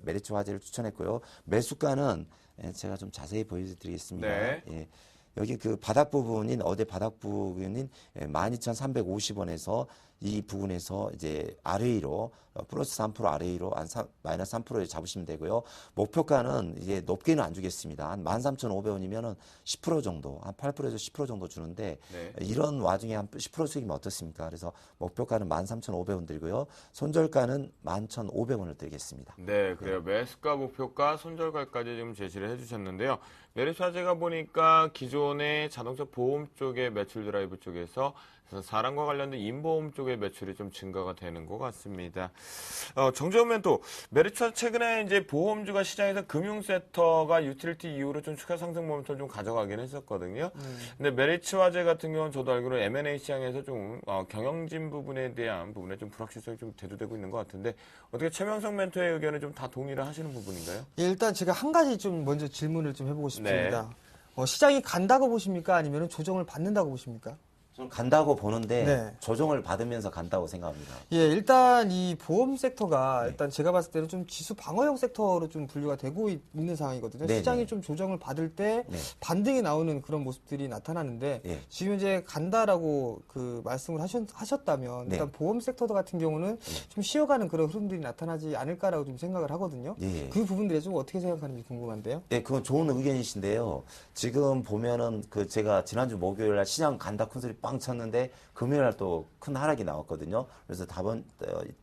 메리츠 화재를 추천했고요. 매수가는 제가 좀 자세히 보여드리겠습니다. 네. 예. 여기 바닥 부분인 어제 바닥 부분인 12,350원에서 이 부분에서 이제 RA로 플러스 3% RA로 마이너스 3%에 잡으시면 되고요. 목표가는 이제 높게는 안 주겠습니다. 한 13,500원이면은 10% 정도, 한 8%에서 10% 정도 주는데 네. 이런 와중에 한 10% 수익이면 어떻습니까? 그래서 목표가는 13,500원 들고요. 손절가는 11,500원을 드리겠습니다. 네, 그래요. 매수가, 목표가, 손절가까지 지금 제시를 해주셨는데요. 메리츠 화재가 보니까 기존의 자동차 보험 쪽의 매출 드라이브 쪽에서 사람과 관련된 인보험 쪽의 매출이 좀 증가가 되는 것 같습니다. 정재훈 멘토, 메리츠 화재 최근에 이제 보험주가 시장에서 금융섹터가 유틸리티 이후로 좀 추가 상승 모멘텀을 좀 가져가긴 했었거든요. 근데 메리츠 화재 같은 경우는 저도 알기로 M&A 시장에서 좀 경영진 부분에 대한 부분에 좀 불확실성이 좀 대두되고 있는 것 같은데 어떻게 최명성 멘토의 의견에 좀 다 동의를 하시는 부분인가요? 예, 일단 제가 한 가지 좀 먼저 질문을 좀 해보고 싶습니다. 네. 시장이 간다고 보십니까? 아니면 조정을 받는다고 보십니까? 좀 간다고 보는데 네. 조정을 받으면서 간다고 생각합니다. 예, 일단 이 보험 섹터가 네. 일단 제가 봤을 때는 좀 지수 방어형 섹터로 좀 분류가 되고 있는 상황이거든요. 네, 시장이 네. 좀 조정을 받을 때 네. 반등이 나오는 그런 모습들이 나타나는데 예. 지금 이제 간다라고 그 말씀을 하셨다면 네. 일단 보험 섹터 같은 경우는 좀 쉬어가는 그런 흐름들이 나타나지 않을까라고 좀 생각을 하거든요. 예. 그 부분들에 좀 어떻게 생각하는지 궁금한데요. 네, 그건 좋은 의견이신데요. 지금 보면은 그 제가 지난주 목요일 날 시장 간다 큰 소리 빵 쳤는데 금요일 날 또 큰 하락이 나왔거든요. 그래서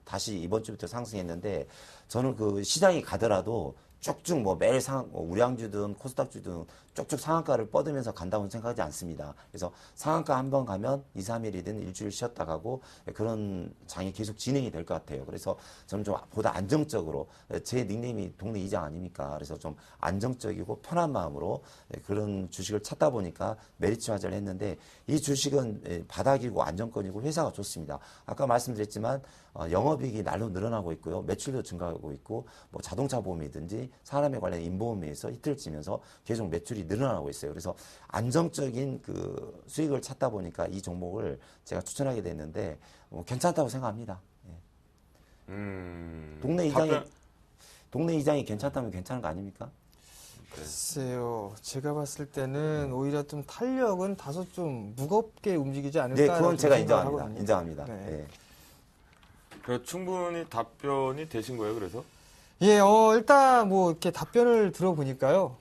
다시 이번 주부터 상승했는데 저는 그 시장이 가더라도 쭉쭉 뭐 매일 우량주든 코스닥주든 쭉쭉 상한가를 뻗으면서 간다고 생각하지 않습니다. 그래서 상한가 한 번 가면 2, 3일이든 일주일 쉬었다 가고 그런 장이 계속 진행이 될 것 같아요. 그래서 저는 좀 보다 안정적으로 제 닉네임이 동네 이장 아닙니까? 그래서 좀 안정적이고 편한 마음으로 그런 주식을 찾다 보니까 메리츠 화제를 했는데 이 주식은 바닥이고 안정권이고 회사가 좋습니다. 아까 말씀드렸지만 영업이익이 날로 늘어나고 있고요. 매출도 증가하고 있고 뭐 자동차 보험이든지 사람에 관련 인보험에서 히트를 치면서 계속 매출이 늘어나고 있어요. 그래서 안정적인 그 수익을 찾다 보니까 이 종목을 제가 추천하게 됐는데 괜찮다고 생각합니다. 예. 동네 이장이 괜찮다면 괜찮은 거 아닙니까? 글쎄요, 제가 봤을 때는 오히려 좀 탄력은 다소 좀 무겁게 움직이지 않을까. 네, 그건 제가 생각을 인정합니다. 하거든요. 인정합니다. 네. 예. 그 충분히 답변이 되신 거예요, 그래서? 예, 일단 뭐 이렇게 답변을 들어보니까요,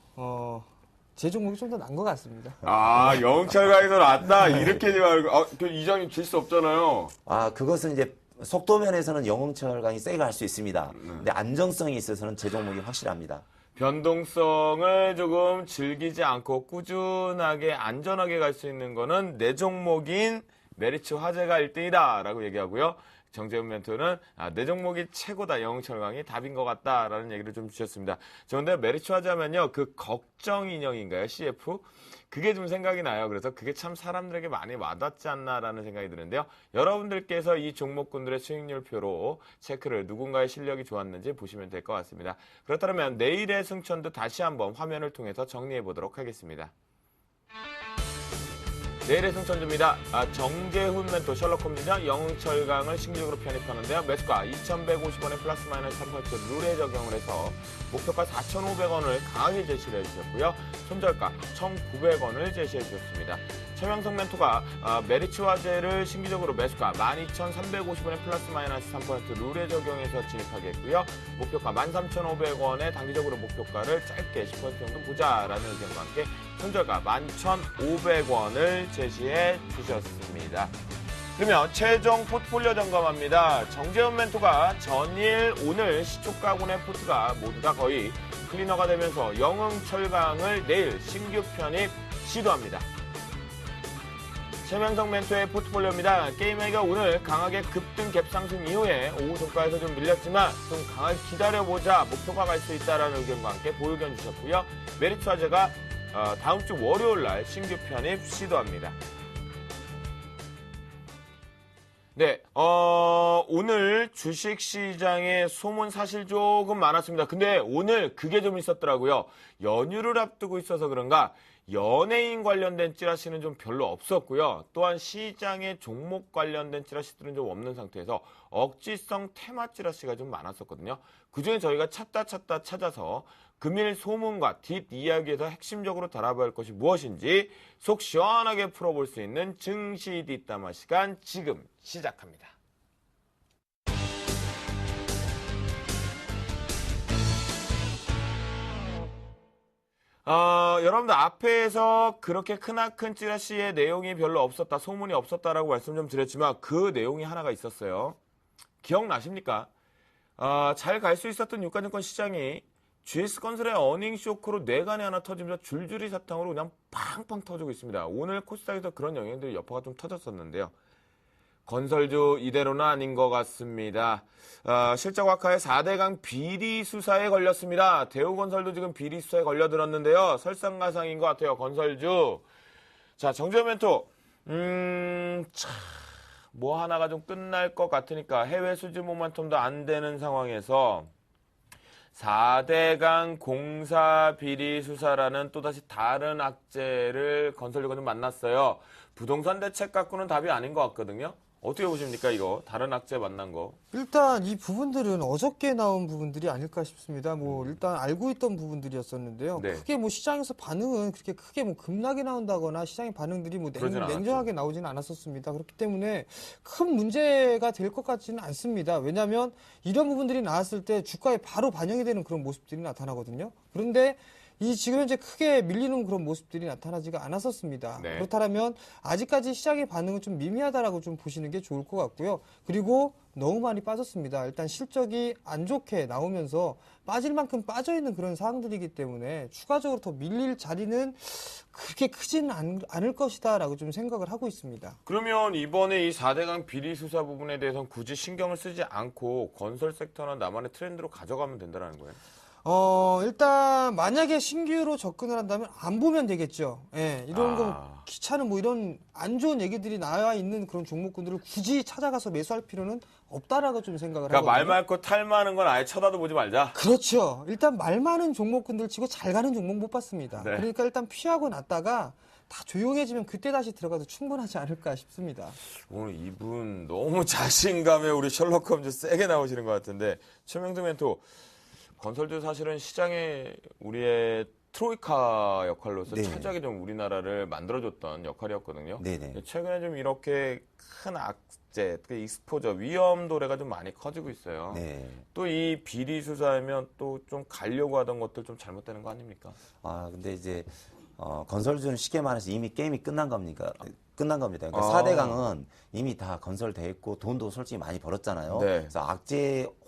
제 종목이 좀 더 나은 것 같습니다. 아, 영철강에서 났다. 이렇게 말고, 그 이장님 질 수 없잖아요. 그것은 이제 속도면에서는 영흥철강이 세게 갈 수 있습니다. 근데 안정성이 있어서는 제 종목이 확실합니다. 변동성을 조금 즐기지 않고 꾸준하게 안전하게 갈 수 있는 거는 내 종목인 메리츠 화재가 1등이다 라고 얘기하고요. 정재훈 멘토는 내 종목이 최고다. 영흥철강이 답인 것 같다라는 얘기를 좀 주셨습니다. 저 근데 메리츠 화재 하면요. 그 걱정 인형인가요? CF? 그게 좀 생각이 나요. 그래서 그게 참 사람들에게 많이 와닿지 않나라는 생각이 드는데요. 여러분들께서 이 종목군들의 수익률표로 체크를 누군가의 실력이 좋았는지 보시면 될 것 같습니다. 그렇다면 내일의 승천도 다시 한번 화면을 통해서 정리해 보도록 하겠습니다. 내일의 승천주입니다. 정재훈 멘토 셜록홈즈장 영흥철강을 신규적으로 편입하는데요. 매수가 2,150원에 플러스 마이너스 3% 룰에 적용을 해서 목표가 4,500원을 강하게 제시를 해주셨고요. 손절가 1,900원을 제시해 주셨습니다. 최명성 멘토가 메리츠 화재를 신규적으로 매수가 12,350원에 플러스 마이너스 3% 룰에 적용해서 진입하게 했고요. 목표가 13,500원에 단기적으로 목표가를 짧게 10% 정도 보자라는 의견과 함께 손절가 11,500원을 제시해 주셨습니다. 그러면 최종 포트폴리오 점검합니다. 정재훈 멘토가 전일, 오늘 시초가군의 포트가 모두 다 거의 클리너가 되면서 영흥철강을 내일 신규 편입 시도합니다. 최명성 멘토의 포트폴리오입니다. 게임회가 오늘 강하게 급등 갭상승 이후에 오후 종가에서 좀 밀렸지만 좀 강하게 기다려보자 목표가 갈 수 있다는 의견과 함께 보유견 주셨고요. 메리츠 화재가 다음 주 월요일 날 신규 편입 시도합니다. 네, 오늘 주식시장에 소문 사실 조금 많았습니다. 근데 오늘 그게 좀 있었더라고요. 연휴를 앞두고 있어서 그런가 연예인 관련된 찌라시는 좀 별로 없었고요. 또한 시장의 종목 관련된 찌라시들은 좀 없는 상태에서 억지성 테마 찌라시가 좀 많았었거든요. 그중에 저희가 찾다 찾아서 금일 소문과 뒷이야기에서 핵심적으로 다뤄봐야 할 것이 무엇인지 속 시원하게 풀어볼 수 있는 증시 뒷담화 시간 지금 시작합니다. 여러분들 앞에서 그렇게 크나큰 찌라시의 내용이 별로 없었다, 소문이 없었다라고 말씀 좀 드렸지만 그 내용이 하나가 있었어요. 기억나십니까? 잘 갈 수 있었던 유가증권 시장이 GS건설의 어닝 쇼크로 뇌관이 하나 터지면서 줄줄이 사탕으로 그냥 팡팡 터지고 있습니다. 오늘 코스닥에서 그런 영향들이 여파가 좀 터졌었는데요. 건설주 이대로는 아닌 것 같습니다. 실적 악화에 4대강 비리 수사에 걸렸습니다. 대우건설도 지금 비리 수사에 걸려들었는데요. 설상가상인 것 같아요. 건설주. 자, 정재훈 멘토. 뭐 하나가 좀 끝날 것 같으니까 해외 수주 모멘텀도 안 되는 상황에서 4대강 공사 비리 수사라는 또다시 다른 악재를 건설주가 좀 만났어요. 부동산 대책 갖고는 답이 아닌 것 같거든요. 어떻게 보십니까, 이거? 다른 악재 만난 거. 일단 이 부분들은 어저께 나온 부분들이 아닐까 싶습니다. 뭐 일단 알고 있던 부분들이었었는데요. 네. 크게 뭐 시장에서 반응은 그렇게 크게 뭐 급락이 나온다거나 시장의 반응들이 뭐 그러진 냉정하게 나오지는 않았었습니다. 그렇기 때문에 큰 문제가 될 것 같지는 않습니다. 왜냐하면 이런 부분들이 나왔을 때 주가에 바로 반영이 되는 그런 모습들이 나타나거든요. 그런데 이 지금 현재 크게 밀리는 그런 모습들이 나타나지가 않았었습니다. 네. 그렇다면 아직까지 시장의 반응은 좀 미미하다라고 좀 보시는 게 좋을 것 같고요. 그리고 너무 많이 빠졌습니다. 일단 실적이 안 좋게 나오면서 빠질 만큼 빠져 있는 그런 상황들이기 때문에 추가적으로 더 밀릴 자리는 그렇게 크지는 않을 것이다라고 좀 생각을 하고 있습니다. 그러면 이번에 이 4대강 비리 수사 부분에 대해서는 굳이 신경을 쓰지 않고 건설 섹터는 나만의 트렌드로 가져가면 된다는 거예요? 일단 만약에 신규로 접근을 한다면 안 보면 되겠죠. 예, 이런 거 귀찮은 뭐 이런 안 좋은 얘기들이 나와 있는 그런 종목군들을 굳이 찾아가서 매수할 필요는 없다라고 좀 생각을 그러니까 하거든요. 말 많고 탈 많은 건 아예 쳐다도 보지 말자. 그렇죠. 일단 말 많은 종목군들 치고 잘 가는 종목 못 봤습니다. 네. 그러니까 일단 피하고 났다가 다 조용해지면 그때 다시 들어가도 충분하지 않을까 싶습니다. 오늘 이분 너무 자신감에 우리 셜록 홈즈 세게 나오시는 것 같은데 최명두 멘토 건설주 사실은 시장에 우리의 트로이카 역할로서 네. 철저하게 좀 우리나라를 만들어줬던 역할이었거든요. 네네. 최근에 좀 이렇게 큰 악재, 특히 익스포저, 위험 도래가 좀 많이 커지고 있어요. 네. 또 이 비리 수사하면 또 좀 가려고 하던 것들 좀 잘못되는 거 아닙니까? 근데 이제 건설주는 쉽게 말해서 이미 게임이 끝난 겁니다. 그러니까 4대강은 이미 다 건설돼 있고 돈도 솔직히 많이 벌었잖아요. 네. 그래서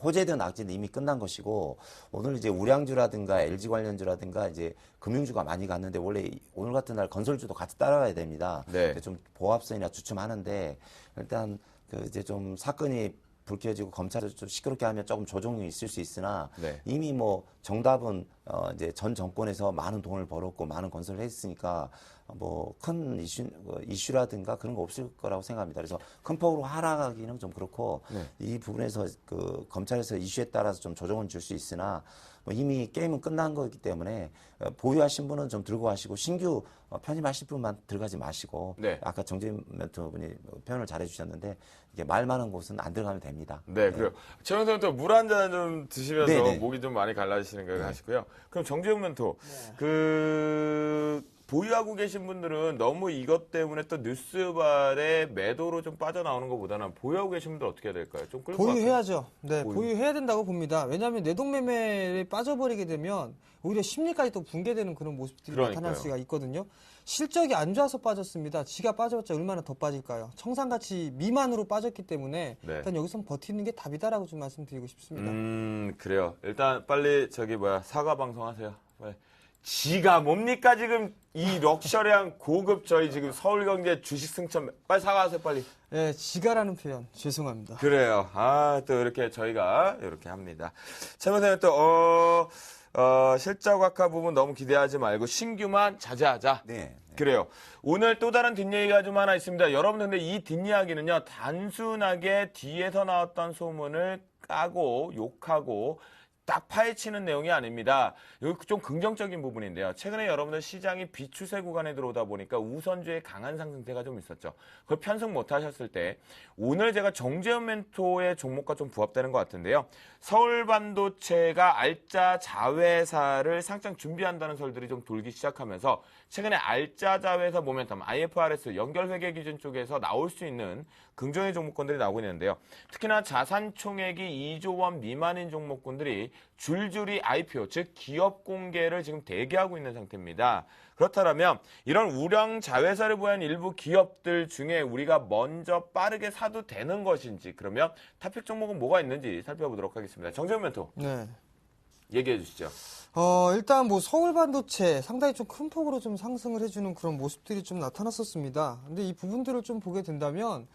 호재든 악재든 이미 끝난 것이고 오늘 이제 우량주라든가 LG 관련주라든가 이제 금융주가 많이 갔는데 원래 오늘 같은 날 건설주도 같이 따라가야 됩니다. 네. 좀 보합선이나 주춤하는데 일단 이제 좀 사건이 불켜지고 검찰을 좀 시끄럽게 하면 조금 조정이 있을 수 있으나 네. 이미 뭐 정답은 이제 전 정권에서 많은 돈을 벌었고 많은 건설을 했으니까 뭐 큰 이슈라든가 그런 거 없을 거라고 생각합니다. 그래서 큰 폭으로 하락하기는 좀 그렇고 네. 이 부분에서 그 검찰에서 이슈에 따라서 좀 조정은 줄 수 있으나 뭐 이미 게임은 끝난 거기 때문에 보유하신 분은 좀 들고 하시고 신규 편입하실 분만 들어가지 마시고 네. 아까 정재인 멘토분이 표현을 잘해 주셨는데 이게 말 많은 곳은 안 들어가면 됩니다. 네, 그래요. 최영선 멘토 물 한 잔 좀 드시면서 네네. 목이 좀 많이 갈라지시는 거 하시고요. 그럼 정재훈 멘토, 네. 보유하고 계신 분들은 너무 이것 때문에 또 뉴스발에 매도로 좀 빠져나오는 것보다는 보유하고 계신 분들 어떻게 해야 될까요? 좀 끌고 보유해야죠. 네, 보유. 보유해야 된다고 봅니다. 왜냐하면 내동매매에 빠져버리게 되면 오히려 심리까지 또 붕괴되는 그런 모습들이 그러니까요. 나타날 수가 있거든요. 실적이 안 좋아서 빠졌습니다. 지가 빠져봤자 얼마나 더 빠질까요? 청산가치 미만으로 빠졌기 때문에 네. 일단 여기서 버티는 게 답이다라고 좀 말씀드리고 싶습니다. 그래요. 일단 빨리 사과 방송하세요. 빨리. 지가 뭡니까 지금 이 럭셔리한 고급 저희 지금 서울경제 주식 승천 빨리 사과하세요 빨리. 네, 지가라는 표현 죄송합니다. 그래요. 또 이렇게 저희가 이렇게 합니다. 최근에 또 실적 악화 부분 너무 기대하지 말고 신규만 자제하자. 네. 그래요. 오늘 또 다른 뒷얘기가 좀 하나 있습니다. 여러분들 근데 이 뒷이야기는요. 단순하게 뒤에서 나왔던 소문을 까고 욕하고 딱 파헤치는 내용이 아닙니다. 여기 좀 긍정적인 부분인데요. 최근에 여러분들 시장이 비추세 구간에 들어오다 보니까 우선주의 강한 상승세가 좀 있었죠. 그걸 편승 못 하셨을 때 오늘 제가 정재훈 멘토의 종목과 좀 부합되는 것 같은데요. 서울반도체가 알짜 자회사를 상장 준비한다는 설들이 좀 돌기 시작하면서 최근에 알짜 자회사 모멘텀 IFRS 연결회계 기준 쪽에서 나올 수 있는 긍정의 종목군들이 나오고 있는데요. 특히나 자산 총액이 2조 원 미만인 종목군들이 줄줄이 IPO, 즉 기업 공개를 지금 대기하고 있는 상태입니다. 그렇다면 이런 우량 자회사를 보유한 일부 기업들 중에 우리가 먼저 빠르게 사도 되는 것인지 그러면 탑픽 종목은 뭐가 있는지 살펴보도록 하겠습니다. 정재훈 멘토 네. 얘기해 주시죠. 일단 뭐 서울 반도체 상당히 좀 큰 폭으로 좀 상승을 해주는 그런 모습들이 좀 나타났었습니다. 근데 이 부분들을 좀 보게 된다면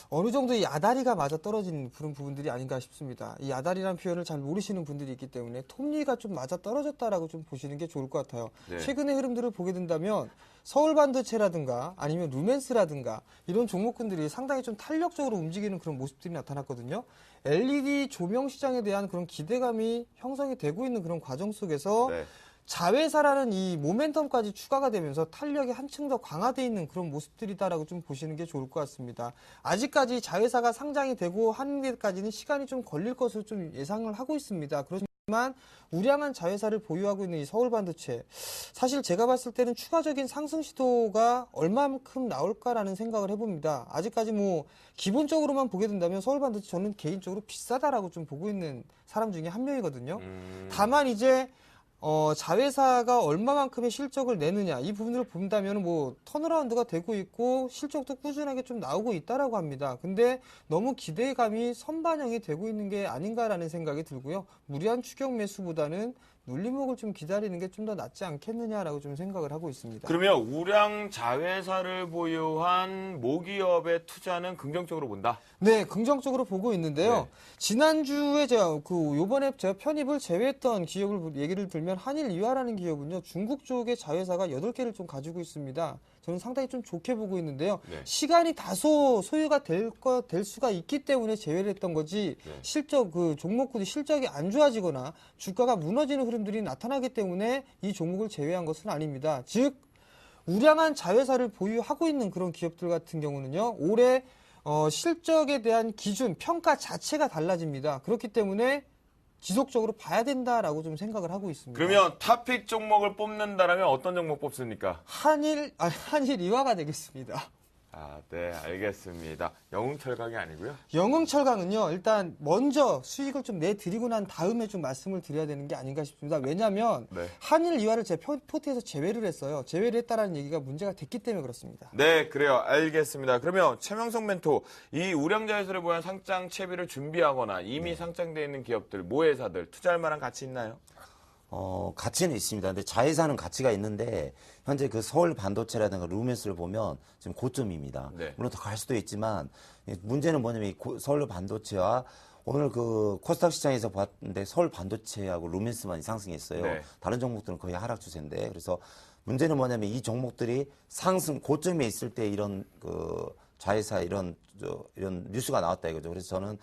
어느 정도 이 아다리가 맞아 떨어지는 그런 부분들이 아닌가 싶습니다. 이 아다리라는 표현을 잘 모르시는 분들이 있기 때문에 톱니가 좀 맞아 떨어졌다라고 좀 보시는 게 좋을 것 같아요. 네. 최근의 흐름들을 보게 된다면 서울 반도체라든가 아니면 루멘스라든가 이런 종목군들이 상당히 좀 탄력적으로 움직이는 그런 모습들이 나타났거든요. LED 조명 시장에 대한 그런 기대감이 형성이 되고 있는 그런 과정 속에서 네. 자회사라는 이 모멘텀까지 추가가 되면서 탄력이 한층 더 강화되어 있는 그런 모습들이다라고 좀 보시는 게 좋을 것 같습니다. 아직까지 자회사가 상장이 되고 하는 데까지는 시간이 좀 걸릴 것으로 좀 예상을 하고 있습니다. 그렇지만 우량한 자회사를 보유하고 있는 이 서울반도체, 사실 제가 봤을 때는 추가적인 상승 시도가 얼마만큼 나올까라는 생각을 해봅니다. 아직까지 뭐 기본적으로만 보게 된다면 서울반도체 저는 개인적으로 비싸다라고 좀 보고 있는 사람 중에 한 명이거든요. 다만 이제 자회사가 얼마만큼의 실적을 내느냐 이 부분을 본다면 뭐 턴어라운드가 되고 있고 실적도 꾸준하게 좀 나오고 있다라고 합니다. 근데 너무 기대감이 선반영이 되고 있는 게 아닌가라는 생각이 들고요. 무리한 추격 매수보다는 눌림목을 좀 기다리는 게 좀 더 낫지 않겠느냐라고 좀 생각을 하고 있습니다. 그러면 우량 자회사를 보유한 모기업의 투자는 긍정적으로 본다? 네, 긍정적으로 보고 있는데요. 네. 지난주에 요번에 제가 편입을 제외했던 기업을 얘기를 들면 한일이화라는 기업은요, 중국 쪽의 자회사가 8개를 좀 가지고 있습니다. 저는 상당히 좀 좋게 보고 있는데요. 네. 시간이 다소 소요가 될 수가 있기 때문에 제외를 했던 거지, 네. 종목군이 실적이 안 좋아지거나 주가가 무너지는 흐름들이 나타나기 때문에 이 종목을 제외한 것은 아닙니다. 즉, 우량한 자회사를 보유하고 있는 그런 기업들 같은 경우는요, 올해 실적에 대한 기준, 평가 자체가 달라집니다. 그렇기 때문에 지속적으로 봐야 된다라고 좀 생각을 하고 있습니다. 그러면 탑픽 종목을 뽑는다라면 어떤 종목 뽑습니까? 한일이화가 되겠습니다. 아, 네, 알겠습니다. 영웅철강이 아니고요. 영흥철강은요, 일단 먼저 수익을 좀 내드리고 난 다음에 좀 말씀을 드려야 되는 게 아닌가 싶습니다. 왜냐하면 네. 한일이화를 제 포트에서 제외를 했어요. 제외를 했다라는 얘기가 문제가 됐기 때문에 그렇습니다. 네, 그래요. 알겠습니다. 그러면 최명성 멘토, 이 우량자회사를 보유한 상장 채비를 준비하거나 이미 상장되어 있는 기업들, 모회사들 투자할 만한 가치 있나요? 가치는 있습니다. 근데 자회사는 가치가 있는데, 현재 그 서울 반도체라든가 루멘스를 보면 지금 고점입니다. 네. 물론 더 갈 수도 있지만, 문제는 뭐냐면 서울 반도체와 오늘 그 코스닥 시장에서 봤는데 서울 반도체하고 루멘스만 상승했어요. 네. 다른 종목들은 거의 하락 추세인데, 그래서 문제는 뭐냐면 이 종목들이 상승 고점에 있을 때 이런 그 자회사 이런 뉴스가 나왔다 이거죠. 그래서 저는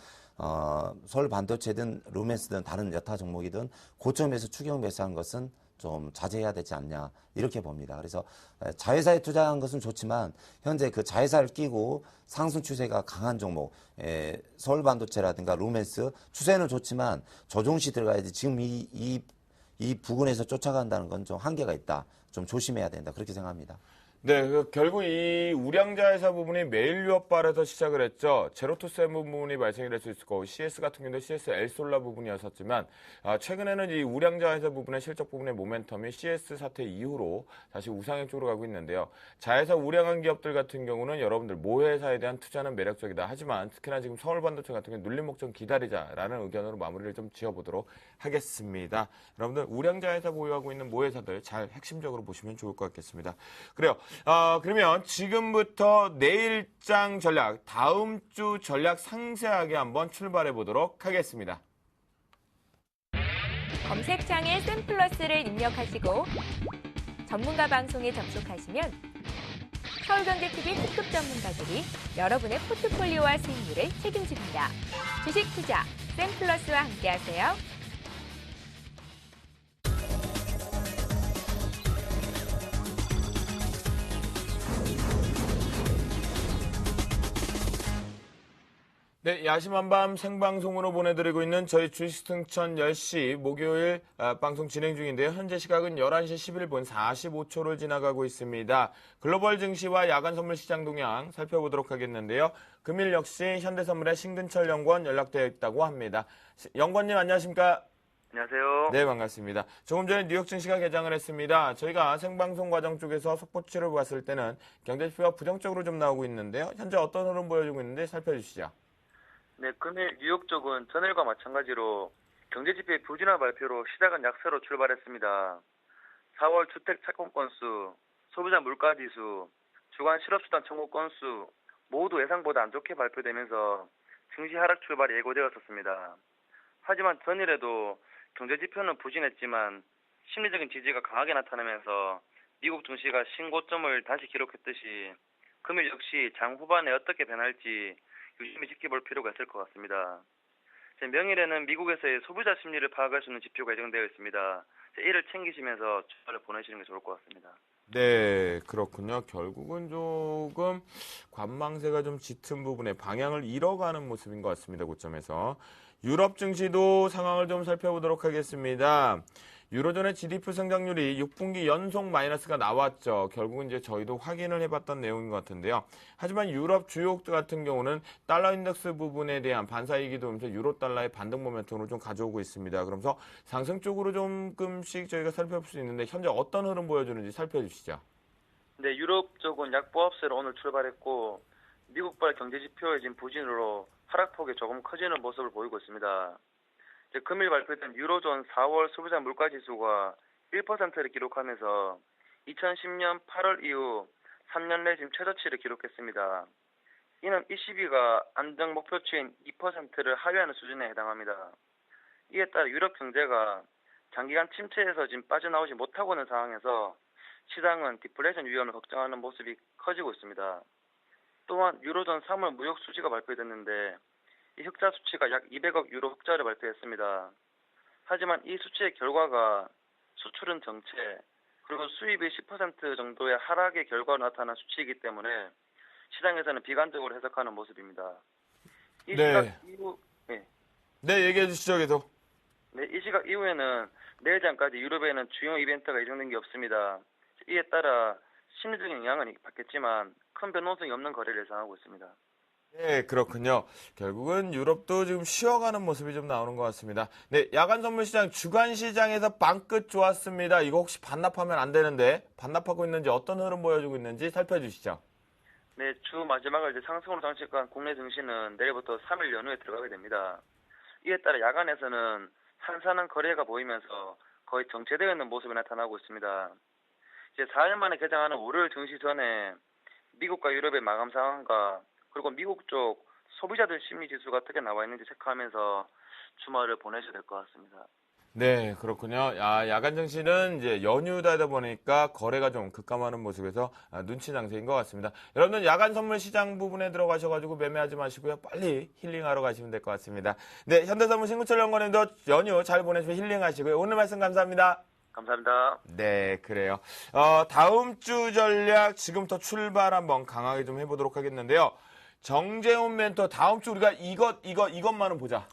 서울 반도체든 루멘스든 다른 여타 종목이든 고점에서 추격 매수한 것은 좀 자제해야 되지 않냐 이렇게 봅니다. 그래서 자회사에 투자한 것은 좋지만 현재 그 자회사를 끼고 상승 추세가 강한 종목, 서울 반도체라든가 루멘스 추세는 좋지만 조정시 들어가야지 지금 이 부근에서 쫓아간다는 건 좀 한계가 있다. 좀 조심해야 된다. 그렇게 생각합니다. 네, 결국 이 우량자회사 부분이 매일 유업발에서 시작을 했죠. 제로투센 부분이 발생이 될 수 있을 거고, CS 같은 경우도 CS 엘솔라 부분이었었지만, 최근에는 이 우량자회사 부분의 실적 부분의 모멘텀이 CS 사태 이후로 다시 우상향 쪽으로 가고 있는데요. 자회사 우량한 기업들 같은 경우는 여러분들 모회사에 대한 투자는 매력적이다. 하지만 특히나 지금 서울반도체 같은 경우 눌림목 좀 기다리자라는 의견으로 마무리를 좀 지어보도록 하겠습니다. 여러분들 우량자회사 보유하고 있는 모회사들 잘 핵심적으로 보시면 좋을 것 같겠습니다. 그래요. 그러면 지금부터 내일장 전략, 다음 주 전략 상세하게 한번 출발해 보도록 하겠습니다. 검색창에 샘플러스를 입력하시고 전문가 방송에 접속하시면 서울경제TV 특급 전문가들이 여러분의 포트폴리오와 수익률을 책임집니다. 주식 투자 샘플러스와 함께하세요. 네, 야심한 밤 생방송으로 보내드리고 있는 저희 주식승천 10시 목요일 방송 진행 중인데요. 현재 시각은 11시 11분 45초를 지나가고 있습니다. 글로벌 증시와 야간 선물 시장 동향 살펴보도록 하겠는데요. 금일 역시 현대선물의 신근철 연구원 연락되어 있다고 합니다. 연구원님 안녕하십니까? 안녕하세요. 네, 반갑습니다. 조금 전에 뉴욕 증시가 개장을 했습니다. 저희가 생방송 과정 쪽에서 속보치를 봤을 때는 경제지표가 부정적으로 좀 나오고 있는데요. 현재 어떤 흐름 보여주고 있는지 살펴주시죠. 네, 금일 뉴욕 쪽은 전일과 마찬가지로 경제지표의 부진한 발표로 시작은 약세로 출발했습니다. 4월 주택 착공 건수, 소비자 물가지수, 주간 실업수당 청구 건수 모두 예상보다 안 좋게 발표되면서 증시 하락 출발이 예고되었었습니다. 하지만 전일에도 경제지표는 부진했지만 심리적인 지지가 강하게 나타나면서 미국 증시가 신고점을 다시 기록했듯이 금일 역시 장 후반에 어떻게 변할지 유심히 지켜볼 필요가 있을 것 같습니다. 명일에는 미국에서의 소비자 심리를 파악할 수 있는 지표가 예정되어 있습니다. 이를 챙기시면서 주말을 보내시는 게 좋을 것 같습니다. 네, 그렇군요. 결국은 조금 관망세가 좀 짙은 부분에 방향을 잃어가는 모습인 것 같습니다. 고점에서. 유럽 증시도 상황을 좀 살펴보도록 하겠습니다. 유로존의 GDP 성장률이 6분기 연속 마이너스가 나왔죠. 결국은 이제 저희도 확인을 해봤던 내용인 것 같은데요. 하지만 유럽 주요국 같은 경우는 달러 인덱스 부분에 대한 반사이익이 도면서 유로 달러의 반등 모멘텀으로 좀 가져오고 있습니다. 그러면서 상승 쪽으로 조금씩 저희가 살펴볼 수 있는데 현재 어떤 흐름 보여주는지 살펴주시죠. 네, 유럽 쪽은 약보합세로 오늘 출발했고 미국발 경제지표의 지금 부진으로 하락폭이 조금 커지는 모습을 보이고 있습니다. 금일 발표된 유로존 4월 소비자 물가지수가 1%를 기록하면서 2010년 8월 이후 3년 내 지금 최저치를 기록했습니다. 이는 ECB가 안정 목표치인 2%를 하회하는 수준에 해당합니다. 이에 따라 유럽 경제가 장기간 침체에서 지금 빠져나오지 못하고 있는 상황에서 시장은 디플레이션 위험을 걱정하는 모습이 커지고 있습니다. 또한 유로존 3월 무역 수지가 발표됐는데 이 흑자 수치가 약 200억 유로 흑자를 발표했습니다. 하지만 이 수치의 결과가 수출은 정체, 그리고 수입이 10% 정도의 하락의 결과로 나타난 수치이기 때문에 시장에서는 비관적으로 해석하는 모습입니다. 이 시각 이후, 네, 얘기해 주시죠, 계속. 네, 이 시각 이후에는 내일 전까지 유럽에는 주요 이벤트가 예정된 게 없습니다. 이에 따라 심리적인 영향은 받겠지만 큰 변동성이 없는 거래를 예상하고 있습니다. 네, 그렇군요. 결국은 유럽도 지금 쉬어가는 모습이 좀 나오는 것 같습니다. 네, 야간 선물 시장, 주간 시장에서 방끝 좋았습니다. 이거 혹시 반납하면 안 되는데 반납하고 있는지 어떤 흐름 보여주고 있는지 살펴주시죠. 네, 주 마지막을 이제 상승으로 장식한 국내 증시는 내일부터 3일 연휴에 들어가게 됩니다. 이에 따라 야간에서는 한산한 거래가 보이면서 거의 정체되어 있는 모습이 나타나고 있습니다. 이제 4일 만에 개장하는 월요일 증시 전에 미국과 유럽의 마감 상황과 그리고 미국 쪽 소비자들 심리 지수가 어떻게 나와 있는지 체크하면서 주말을 보내셔야 될 것 같습니다. 네, 그렇군요. 야간 증시는 이제 연휴다 보니까 거래가 좀 급감하는 모습에서 눈치 장세인 것 같습니다. 여러분들 야간 선물 시장 부분에 들어가셔가지고 매매하지 마시고요. 빨리 힐링하러 가시면 될 것 같습니다. 네, 현대선물 신구철 연구원님도 연휴 잘 보내시고 힐링하시고요. 오늘 말씀 감사합니다. 감사합니다. 네, 그래요. 다음 주 전략 지금부터 출발 한번 강하게 좀 해보도록 하겠는데요. 정재훈 멘토 다음 주 우리가 이것만은 보자.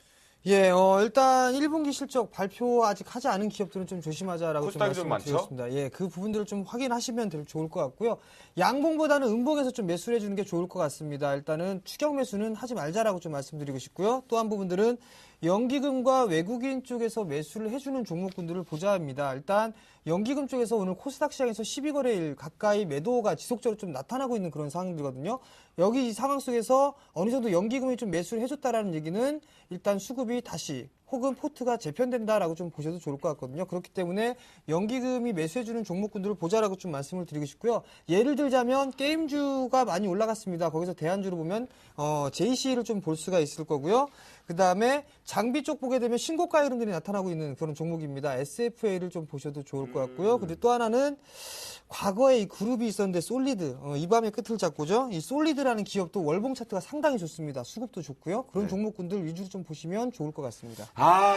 예, 일단 1분기 실적 발표 아직 하지 않은 기업들은 좀 조심하자라고 좀 코스닥이 좀 말씀드리겠습니다. 예, 그 부분들을 좀 확인하시면 좋을 것 같고요. 양봉보다는 음봉에서 좀 매수를 해주는 게 좋을 것 같습니다. 일단은 추격 매수는 하지 말자라고 좀 말씀드리고 싶고요. 또 한 부분들은 연기금과 외국인 쪽에서 매수를 해주는 종목군들을 보자 합니다. 일단 연기금 쪽에서 오늘 코스닥 시장에서 12거래일 가까이 매도가 지속적으로 좀 나타나고 있는 그런 상황들이거든요. 여기 이 상황 속에서 어느 정도 연기금이 좀 매수를 해줬다라는 얘기는 일단 수급이 다시 혹은 포트가 재편된다라고 좀 보셔도 좋을 것 같거든요. 그렇기 때문에 연기금이 매수해주는 종목군들을 보자라고 좀 말씀을 드리고 싶고요. 예를 들자면 게임주가 많이 올라갔습니다. 거기서 대안주로 보면 JC를 좀 볼 수가 있을 거고요. 그 다음에 장비 쪽 보게 되면 신고가 흐름들이 나타나고 있는 그런 종목입니다. SFA를 좀 보셔도 좋을 것 같고요. 그리고 또 하나는 과거에 이 그룹이 있었는데 솔리드, 이 밤의 끝을 잡고죠. 이 솔리드라는 기업도 월봉 차트가 상당히 좋습니다. 수급도 좋고요. 그런 종목군들 위주로 좀 보시면 좋을 것 같습니다.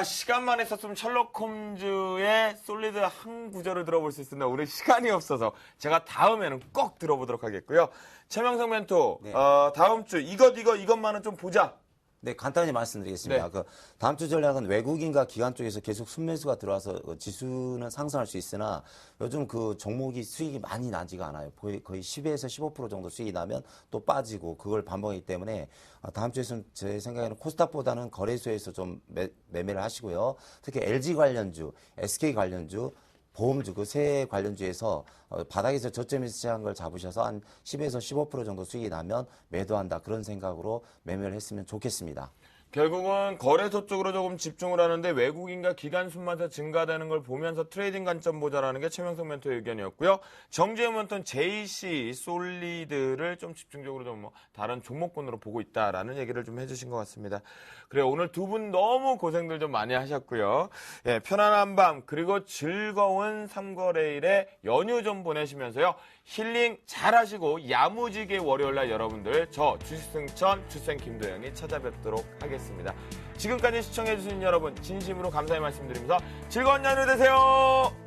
시간만 있었으면 셜록 홈즈의 솔리드 한 구절을 들어볼 수 있었는데 오늘 시간이 없어서 제가 다음에는 꼭 들어보도록 하겠고요. 최명성 멘토, 네. 다음 주 이것만은 좀 보자. 네, 간단히 말씀드리겠습니다. 네. 다음 주 전략은 외국인과 기관 쪽에서 계속 순매수가 들어와서 지수는 상승할 수 있으나 요즘 그 종목이 수익이 많이 나지가 않아요. 거의 10에서 15% 정도 수익이 나면 또 빠지고 그걸 반복하기 때문에 다음 주에서는 제 생각에는 코스닥보다는 거래소에서 좀 매매를 하시고요. 특히 LG 관련주, SK 관련주, 보험주, 그 세 관련주에서 바닥에서 저점에서 시작한 걸 잡으셔서 한 10에서 15% 정도 수익이 나면 매도한다. 그런 생각으로 매매를 했으면 좋겠습니다. 결국은 거래소 쪽으로 조금 집중을 하는데 외국인과 기관 순만사 증가되는 걸 보면서 트레이딩 관점 보자라는 게 최명성 멘토의 의견이었고요. 정재훈 멘토는 JC, 솔리드를 좀 집중적으로 좀 다른 종목군으로 보고 있다라는 얘기를 좀 해주신 것 같습니다. 그래요. 오늘 두 분 너무 고생들 좀 많이 하셨고요. 예, 편안한 밤 그리고 즐거운 3거래일에 연휴 좀 보내시면서요. 힐링 잘 하시고 야무지게 월요일날 여러분들 저 주식승천 주생 김도영이 찾아뵙도록 하겠습니다. 하겠습니다. 지금까지 시청해주신 여러분 진심으로 감사의 말씀드리면서 즐거운 연휴 되세요.